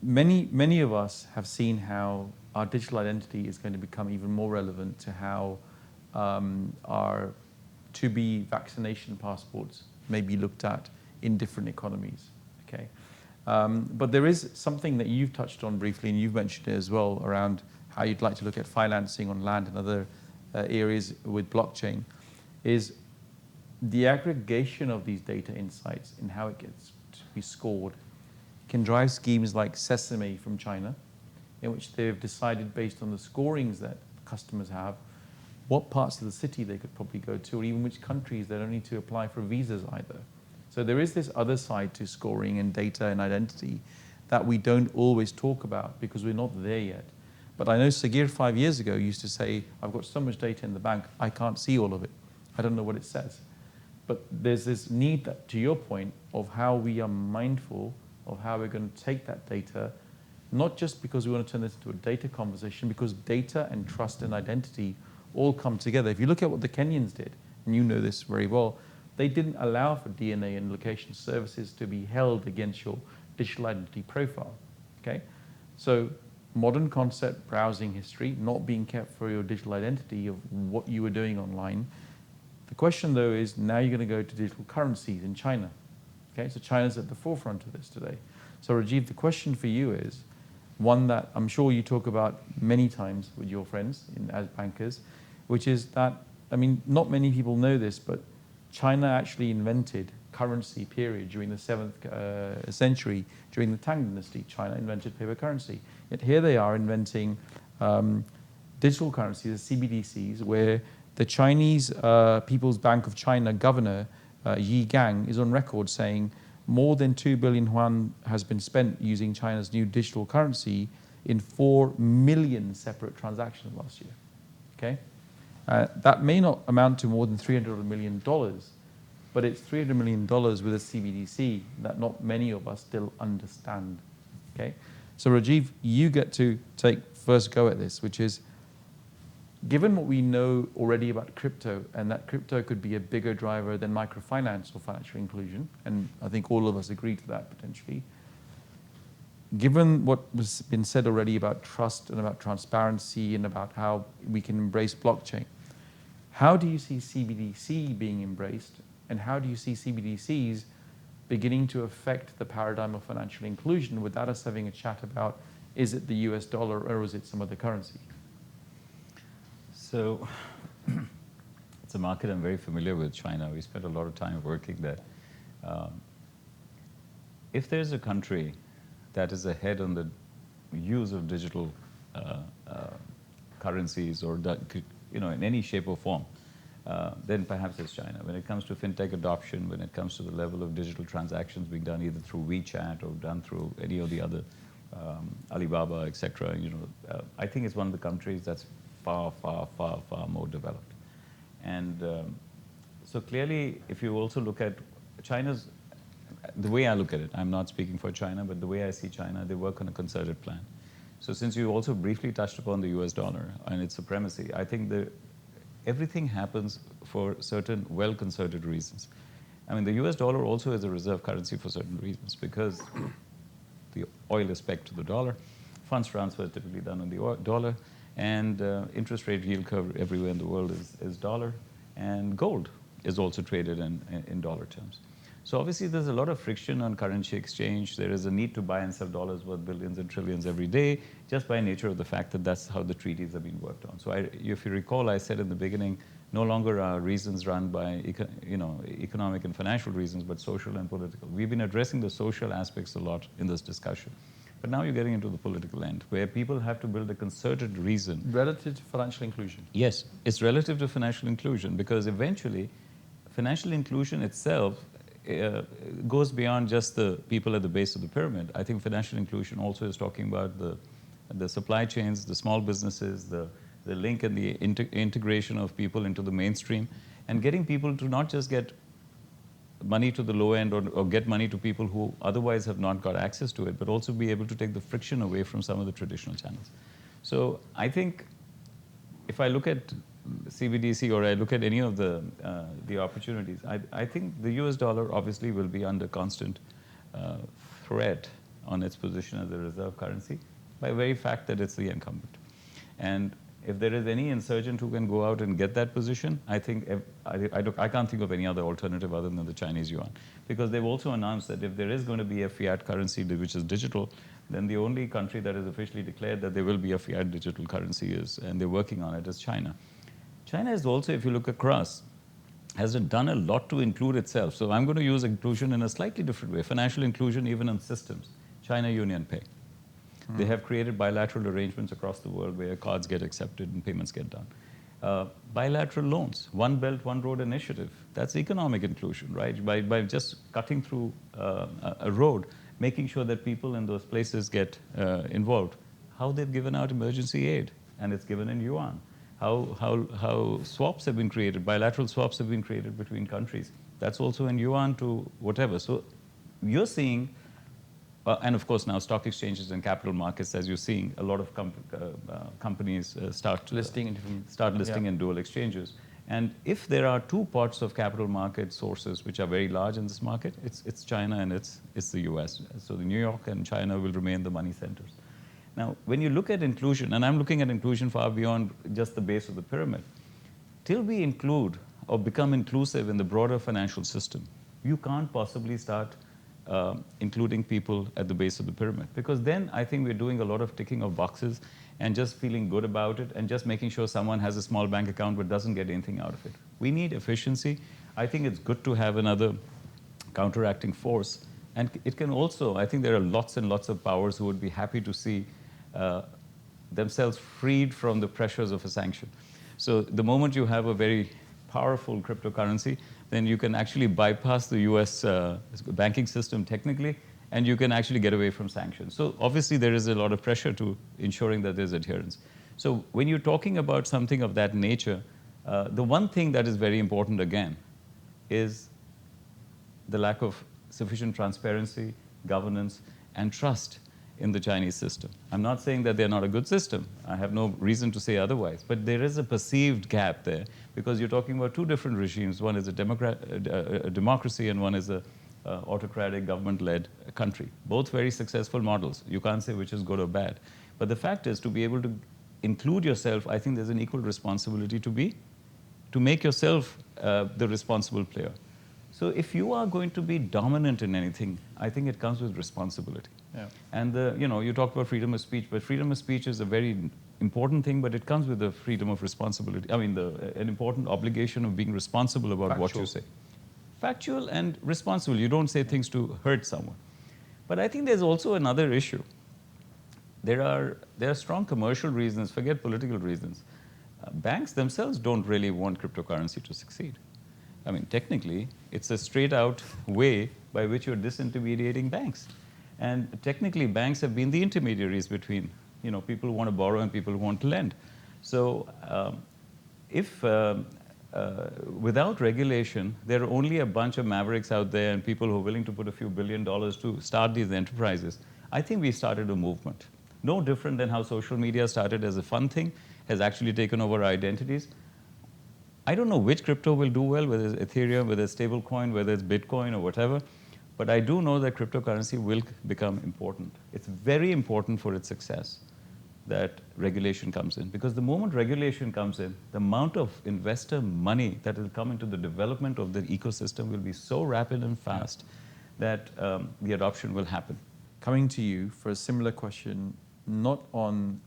Many of us have seen how our digital identity is going to become even more relevant to how our to-be vaccination passports may be looked at in different economies. Okay, but there is something that you've touched on briefly, and you've mentioned it as well, around how you'd like to look at financing on land and other areas with blockchain, is the aggregation of these data insights and how it gets to be scored can drive schemes like Sesame from China, in which they've decided, based on the scorings that customers have, what parts of the city they could probably go to, or even which countries they don't need to apply for visas either. So there is this other side to scoring and data and identity that we don't always talk about because we're not there yet. But I know Sagheer 5 years ago used to say, I've got so much data in the bank, I can't see all of it. I don't know what it says. But there's this need, that, to your point, of how we are mindful of how we're going to take that data, not just because we want to turn this into a data conversation, because data and trust and identity all come together. If you look at what the Kenyans did, and you know this very well, they didn't allow for DNA and location services to be held against your digital identity profile. Okay, so modern concept, browsing history, not being kept for your digital identity of what you were doing online. The question, though, is now you're going to go to digital currencies in China. Okay, so China's at the forefront of this today. So Rajeev, the question for you is one that I'm sure you talk about many times with your friends as bankers, which is that, I mean, not many people know this, but China actually invented currency, period, during the 7th century. During the Tang Dynasty, China invented paper currency. Yet here they are inventing digital currencies, CBDCs, where the Chinese People's Bank of China governor, Yi Gang, is on record saying more than 2 billion yuan has been spent using China's new digital currency in 4 million separate transactions last year. Okay, that may not amount to more than $300 million, but it's $300 million with a CBDC that not many of us still understand. Okay, so Rajeev, you get to take first go at this, which is, given what we know already about crypto, and that crypto could be a bigger driver than microfinance or financial inclusion, and I think all of us agree to that potentially, given what has been said already about trust and about transparency and about how we can embrace blockchain, how do you see CBDC being embraced, and how do you see CBDCs beginning to affect the paradigm of financial inclusion, without us having a chat about, is it the US dollar or is it some other currency? So it's a market I'm very familiar with, China. We spent a lot of time working there. If there's a country that is ahead on the use of digital currencies, or in any shape or form, then perhaps it's China. When it comes to fintech adoption, when it comes to the level of digital transactions being done either through WeChat or done through any of the other Alibaba, etc., I think it's one of the countries that's far, far, far, far more developed. And so clearly, if you also look at China's, the way I look at it, I'm not speaking for China, but the way I see China, they work on a concerted plan. So since you also briefly touched upon the US dollar and its supremacy, I think everything happens for certain well-concerted reasons. I mean, the US dollar also is a reserve currency for certain reasons, because the oil is pegged to the dollar, funds transfer is typically done on the dollar, and interest rate yield curve everywhere in the world is dollar, and gold is also traded in dollar terms. So obviously there's a lot of friction on currency exchange. There is a need to buy and sell dollars worth billions and trillions every day, just by nature of the fact that that's how the treaties have been worked on. So if you recall, I said in the beginning, no longer are reasons run by economic and financial reasons, but social and political. We've been addressing the social aspects a lot in this discussion. But now you're getting into the political end, where people have to build a concerted reason. Relative to financial inclusion. Yes, it's relative to financial inclusion, because eventually financial inclusion itself goes beyond just the people at the base of the pyramid. I think financial inclusion also is talking about the supply chains, the small businesses, the link and the integration of people into the mainstream, and getting people to not just get money to the low end or get money to people who otherwise have not got access to it, but also be able to take the friction away from some of the traditional channels. So I think if I look at CBDC or I look at any of the opportunities, I think the US dollar obviously will be under constant threat on its position as a reserve currency by the very fact that it's the incumbent. And if there is any insurgent who can go out and get that position, I think I can't think of any other alternative other than the Chinese yuan. Because they've also announced that if there is going to be a fiat currency which is digital, then the only country that has officially declared that there will be a fiat digital currency and they're working on it, is China. China is also, if you look across, has done a lot to include itself. So I'm going to use inclusion in a slightly different way. Financial inclusion even in systems. China Union Pay. They have created bilateral arrangements across the world where cards get accepted and payments get done. Bilateral loans, One Belt, One Road initiative. That's economic inclusion, right? By just cutting through a road, making sure that people in those places get involved. How they've given out emergency aid, and it's given in yuan. How swaps have been created, bilateral swaps have been created between countries. That's also in yuan to whatever. So you're seeing, and of course now stock exchanges and capital markets, as you're seeing, a lot of companies start listing in dual exchanges. And if there are two parts of capital market sources which are very large in this market, it's China and it's the US. So the New York and China will remain the money centers. Now, when you look at inclusion, and I'm looking at inclusion far beyond just the base of the pyramid, till we include or become inclusive in the broader financial system, you can't possibly start including people at the base of the pyramid. Because then I think we're doing a lot of ticking of boxes and just feeling good about it and just making sure someone has a small bank account but doesn't get anything out of it. We need efficiency. I think it's good to have another counteracting force. And it can also, I think there are lots and lots of powers who would be happy to see themselves freed from the pressures of a sanction. So the moment you have a very powerful cryptocurrency, then you can actually bypass the US banking system technically, and you can actually get away from sanctions. So obviously there is a lot of pressure to ensuring that there's adherence. So when you're talking about something of that nature, the one thing that is very important again is the lack of sufficient transparency, governance, and trust in the Chinese system. I'm not saying that they're not a good system. I have no reason to say otherwise. But there is a perceived gap there because you're talking about two different regimes. One is a democracy and one is a autocratic government-led country. Both very successful models. You can't say which is good or bad. But the fact is, to be able to include yourself, I think there's an equal responsibility to make yourself the responsible player. So if you are going to be dominant in anything, I think it comes with responsibility. Yeah. And you talked about freedom of speech, but freedom of speech is a very important thing, but it comes with the freedom of responsibility. I mean, an important obligation of being responsible about what you say. Factual and responsible. You don't say things to hurt someone. But I think there's also another issue. There are strong commercial reasons, forget political reasons. Banks themselves don't really want cryptocurrency to succeed. I mean, technically, it's a straight-out way by which you're disintermediating banks. And technically, banks have been the intermediaries between people who want to borrow and people who want to lend. So if without regulation, there are only a bunch of mavericks out there and people who are willing to put a few $1 billion to start these enterprises, I think we started a movement. No different than how social media started as a fun thing, has actually taken over our identities. I don't know which crypto will do well, whether it's Ethereum, whether it's stablecoin, whether it's Bitcoin or whatever, but I do know that cryptocurrency will become important. It's very important for its success. that regulation comes in. Because the moment regulation comes in, the amount of investor money that will come into the development of the ecosystem will be so rapid and fast that the adoption will happen. Coming to you for a similar question, not on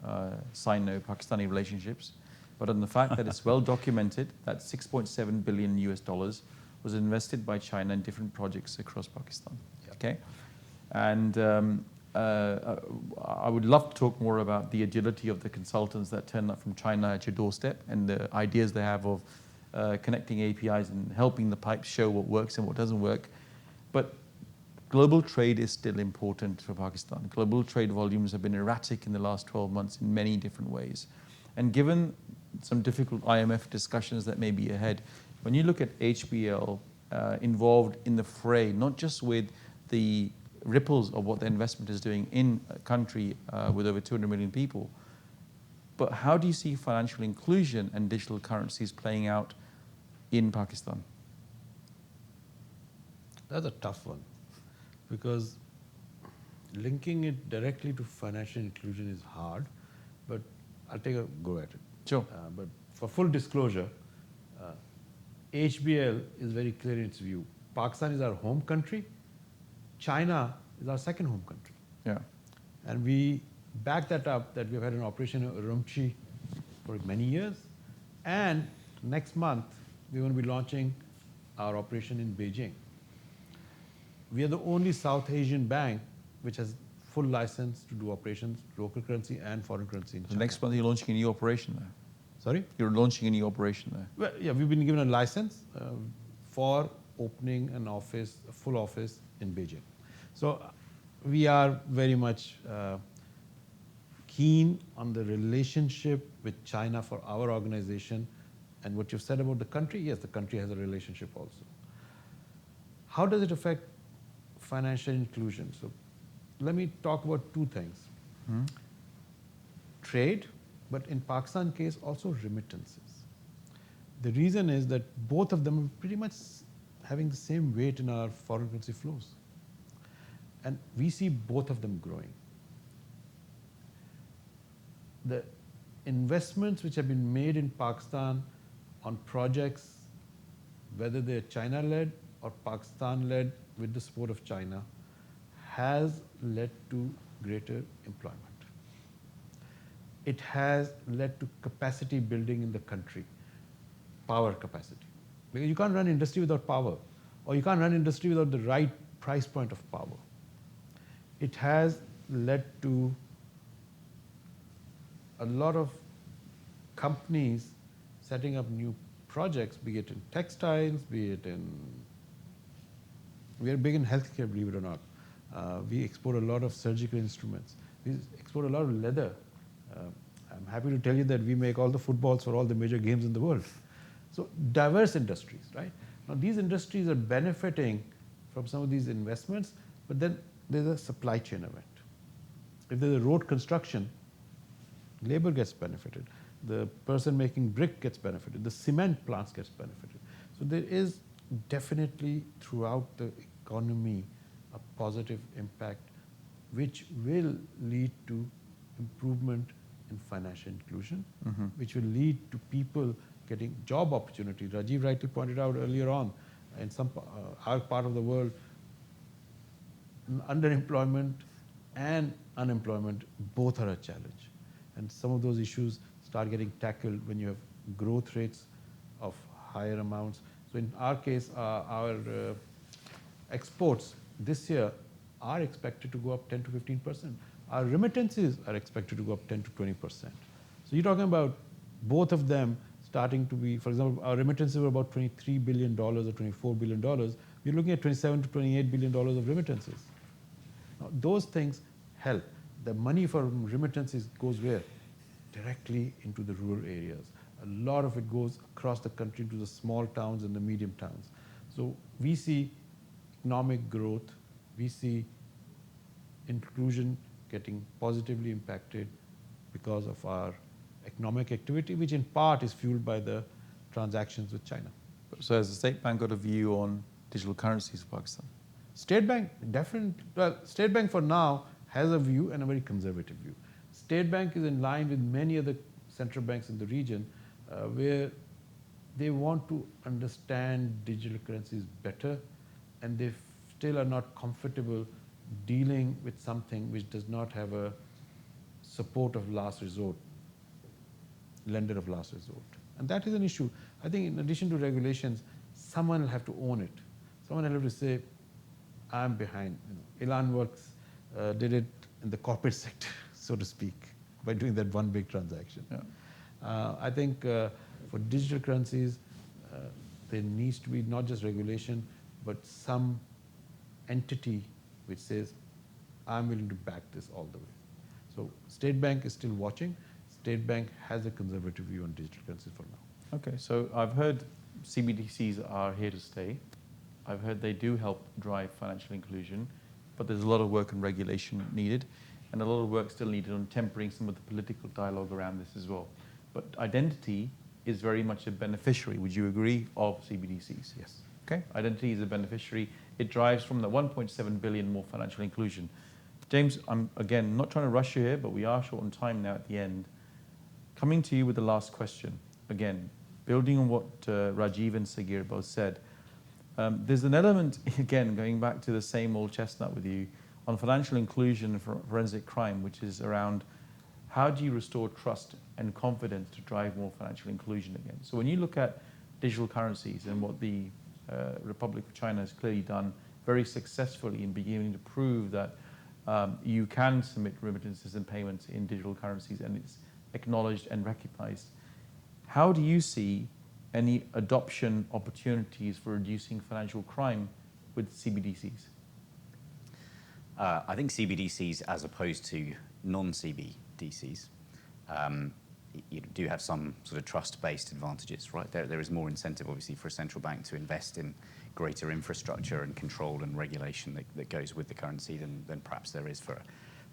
Sino-Pakistani relationships, but on the fact that it's well documented that $6.7 billion US was invested by China in different projects across Pakistan. Yep. Okay, and I would love to talk more about the agility of the consultants that turn up from China at your doorstep and the ideas they have of connecting APIs and helping the pipes show what works and what doesn't work. But global trade is still important for Pakistan. Global trade volumes have been erratic in the last 12 months in many different ways. And given some difficult IMF discussions that may be ahead, when you look at HBL involved in the fray, not just with the ripples of what the investment is doing in a country with over 200 million people, but how do you see financial inclusion and digital currencies playing out in Pakistan? That's a tough one, because linking it directly to financial inclusion is hard, but I'll take a go at it. Sure. But for full disclosure, HBL is very clear in its view. Pakistan is our home country. China is our second home country. Yeah. And we back that up that we've had an operation in Urumqi for many years. And next month, we're going to be launching our operation in Beijing. We are the only South Asian bank which has full license to do operations, local currency and foreign currency in China. Next month you're launching a new operation there. Sorry? You're launching a new operation there. Well, yeah, we've been given a license for opening an office, a full office in Beijing. So we are very much keen on the relationship with China for our organization. And what you've said about the country, yes, the country has a relationship also. How does it affect financial inclusion? So let me talk about two things. Trade, but in Pakistan case also remittances. The reason is that both of them are pretty much having the same weight in our foreign currency flows. And we see both of them growing. The investments which have been made in Pakistan on projects, whether they're China-led or Pakistan-led with the support of China, has led to greater employment. It has led to capacity building in the country, power capacity. Because you can't run industry without power, or you can't run industry without the right price point of power. It has led to a lot of companies setting up new projects, be it in textiles, be it in, we are big in healthcare, believe it or not. We export a lot of surgical instruments. We export a lot of leather. I'm happy to tell you that we make all the footballs for all the major games in the world. So diverse industries, right? Now these industries are benefiting from some of these investments, but then there's a supply chain event. If there's a road construction, labor gets benefited. The person making brick gets benefited. The cement plants gets benefited. So there is definitely throughout the economy a positive impact which will lead to improvement in financial inclusion, which will lead to people getting job opportunity. Rajeev rightly pointed out earlier on, in some our part of the world, underemployment and unemployment both are a challenge. And some of those issues start getting tackled when you have growth rates of higher amounts. So in our case, our exports this year are expected to go up 10 to 15%. Our remittances are expected to go up 10 to 20%. So you're talking about both of them starting to be, for example, our remittances were about $23 billion or $24 billion. We're looking at $27 to $28 billion of remittances. Now, those things help. The money for remittances goes where? Directly into the rural areas. A lot of it goes across the country to the small towns and the medium towns. So we see economic growth, we see inclusion getting positively impacted because of our economic activity, which in part is fueled by the transactions with China. So has the State Bank got a view on digital currencies for Pakistan? State Bank, definitely. Well, State Bank for now has a view and a very conservative view. State Bank is in line with many other central banks in the region where they want to understand digital currencies better, and they still are not comfortable dealing with something which does not have a support of last resort, lender of last resort. And that is an issue. I think in addition to regulations, someone will have to own it. Someone will have to say, I'm behind. Elon Works did it in the corporate sector, so to speak, by doing that one big transaction. Yeah. I think for digital currencies, there needs to be not just regulation, but some entity which says, I'm willing to back this all the way. So State Bank is still watching. State Bank has a conservative view on digital currencies for now. Okay, so I've heard CBDCs are here to stay. I've heard they do help drive financial inclusion, but there's a lot of work and regulation needed, and a lot of work still needed on tempering some of the political dialogue around this as well. But identity is very much a beneficiary, would you agree, of CBDCs? Yes. Okay, identity is a beneficiary. It drives from the 1.7 billion more financial inclusion. James, I'm again not trying to rush you here, but we are short on time now at the end. Coming to you with the last question, again, building on what Rajeev and Sagheer both said, there's an element, again, going back to the same old chestnut with you, on financial inclusion and forensic crime, which is around how do you restore trust and confidence to drive more financial inclusion again? So when you look at digital currencies and what the Republic of China has clearly done very successfully in beginning to prove that you can submit remittances and payments in digital currencies and it's acknowledged and recognized, how do you see any adoption opportunities for reducing financial crime with CBDCs? I think CBDCs, as opposed to non-CBDCs, you do have some sort of trust-based advantages, right? There is more incentive, obviously, for a central bank to invest in greater infrastructure and control and regulation that goes with the currency than perhaps there is for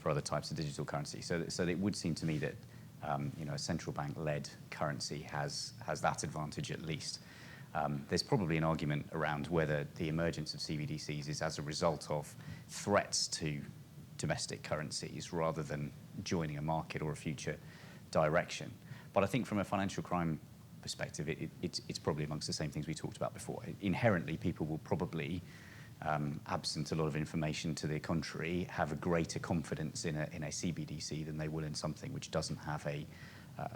other types of digital currency. So it would seem to me that a central bank-led currency has that advantage at least. There's probably an argument around whether the emergence of CBDCs is as a result of threats to domestic currencies rather than joining a market or a future direction. But I think from a financial crime perspective, it's probably amongst the same things we talked about before. Inherently, people will probably, absent a lot of information to the contrary, have a greater confidence in a CBDC than they will in something which doesn't have a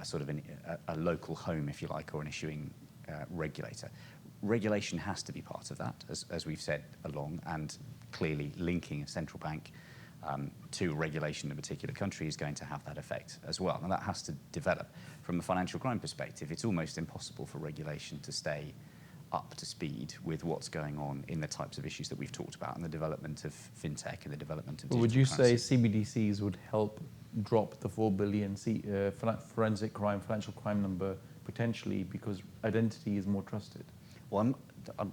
sort of a local home, if you like, or an issuing regulator. Regulation has to be part of that, as we've said along, and clearly linking a central bank to regulation in a particular country is going to have that effect as well. And that has to develop. From a financial crime perspective, it's almost impossible for regulation to stay up to speed with what's going on in the types of issues that we've talked about and the development of fintech and the development of digital Would you say currencies. CBDCs would help drop the 4 billion forensic crime, financial crime number potentially because identity is more trusted? Well,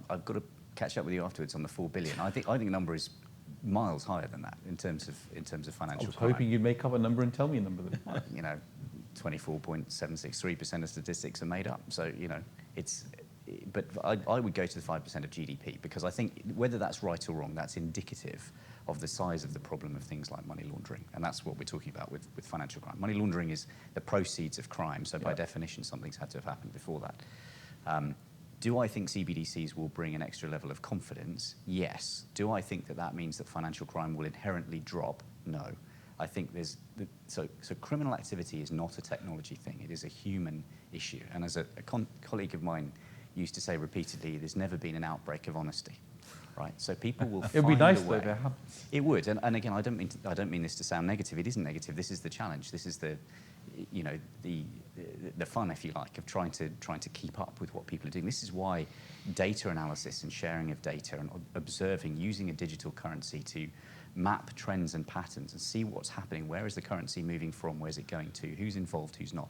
I've got to catch up with you afterwards on the 4 billion. I think the number is miles higher than that in terms of financial I was crime. hoping you'd make up a number and tell me a number then. 24.763% of statistics are made up. So, but I would go to the 5% of GDP because I think whether that's right or wrong, that's indicative of the size of the problem of things like money laundering. And that's what we're talking about with financial crime. Money laundering is the proceeds of crime. So by definition, something's had to have happened before that. Do I think CBDCs will bring an extra level of confidence? Yes. Do I think that means that financial crime will inherently drop? No. I think so criminal activity is not a technology thing. It is a human issue. And as a colleague of mine used to say repeatedly, there's never been an outbreak of honesty, right? So people will find a way. It'd be nice though if it happens. It would. And again, I don't mean this to sound negative. It isn't negative. This is the challenge. This is the fun, if you like, of trying to keep up with what people are doing. This is why data analysis and sharing of data and observing, using a digital currency to map trends and patterns and see what's happening. Where is the currency moving from? Where's it going to? Who's involved? Who's not?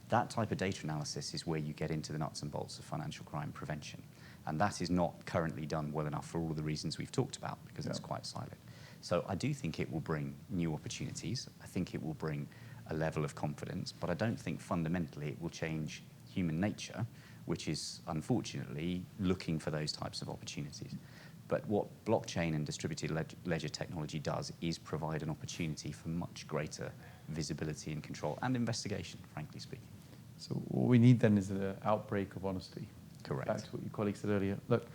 That type of data analysis is where you get into the nuts and bolts of financial crime prevention. And that is not currently done well enough for all the reasons we've talked about because it's quite silent. So I do think it will bring new opportunities. I think it will bring a level of confidence, but I don't think fundamentally it will change human nature, which is unfortunately looking for those types of opportunities. But what blockchain and distributed ledger technology does is provide an opportunity for much greater visibility and control and investigation, frankly speaking. So what we need then is an outbreak of honesty. Correct. Back to what your colleague said earlier. Look,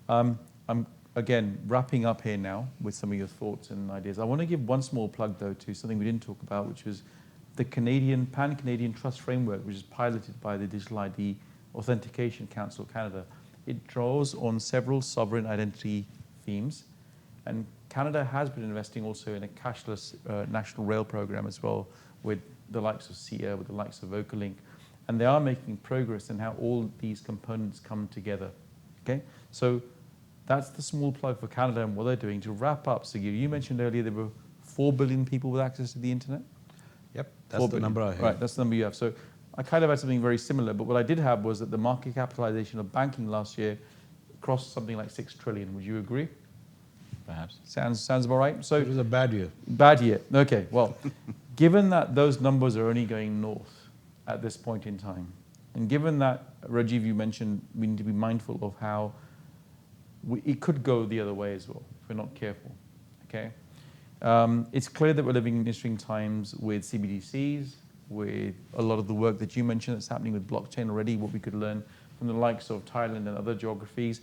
I'm again wrapping up here now with some of your thoughts and ideas. I want to give one small plug though to something we didn't talk about, which was the Pan-Canadian Trust Framework, which is piloted by the Digital ID Authentication Council of Canada. It draws on several sovereign identity themes, and Canada has been investing also in a cashless national rail program as well, with the likes of SIA, with the likes of Vocalink, and they are making progress in how all these components come together. Okay, so that's the small plug for Canada and what they're doing. To wrap up, Sagheer, you mentioned earlier there were 4 billion people with access to the internet. Yep, that's the number I heard. Right, that's the number you have. So I kind of had something very similar, but what I did have was that the market capitalization of banking last year crossed something like 6 trillion. Would you agree? Perhaps. Sounds about right. So It was a bad year. bad year. Okay. Well, given that those numbers are only going north at this point in time, and given that, Rajeev, you mentioned we need to be mindful of how it could go the other way as well if we're not careful. Okay. It's clear that we're living in interesting times with CBDCs, with a lot of the work that you mentioned that's happening with blockchain already, what we could learn from the likes of Thailand and other geographies.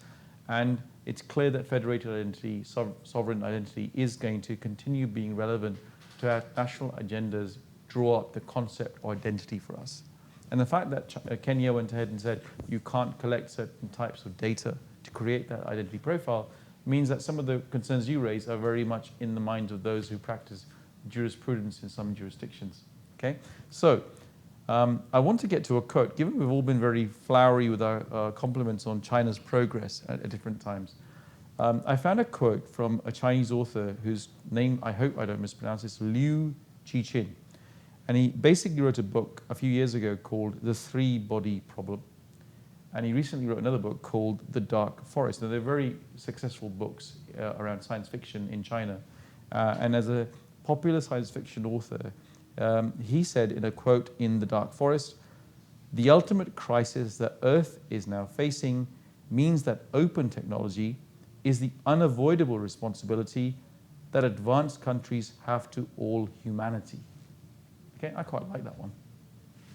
And it's clear that federated identity, sovereign identity, is going to continue being relevant to our national agendas, draw up the concept of identity for us. And the fact that Kenya went ahead and said you can't collect certain types of data to create that identity profile means that some of the concerns you raise are very much in the minds of those who practice jurisprudence in some jurisdictions. Okay, so I want to get to a quote. Given we've all been very flowery with our compliments on China's progress at different times, I found a quote from a Chinese author whose name, I hope I don't mispronounce this, Liu Qichin. And he basically wrote a book a few years ago called The Three-Body Problem. And he recently wrote another book called The Dark Forest. Now, they're very successful books around science fiction in China. And as a popular science fiction author, he said in a quote in The Dark Forest, "The ultimate crisis that Earth is now facing means that open technology is the unavoidable responsibility that advanced countries have to all humanity." Okay, I quite like that one.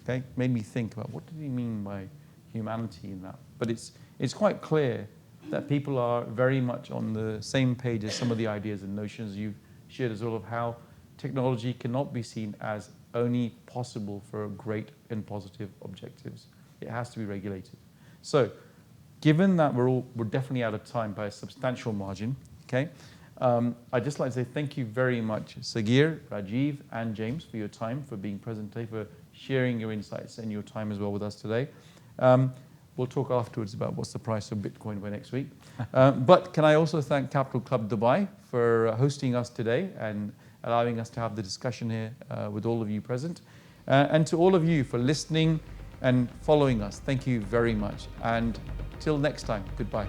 Okay, made me think about what did he mean by humanity in that. But it's quite clear that people are very much on the same page as some of the ideas and notions you've shared as well of how technology cannot be seen as only possible for great and positive objectives. It has to be regulated. So, given that we're definitely out of time by a substantial margin, okay, I'd just like to say thank you very much, Sagheer, Rajeev, and James, for your time, for being present today, for sharing your insights and your time as well with us today. We'll talk afterwards about what's the price of Bitcoin by next week. But can I also thank Capital Club Dubai for hosting us today and allowing us to have the discussion here with all of you present. And to all of you for listening and following us, thank you very much. And till next time, goodbye.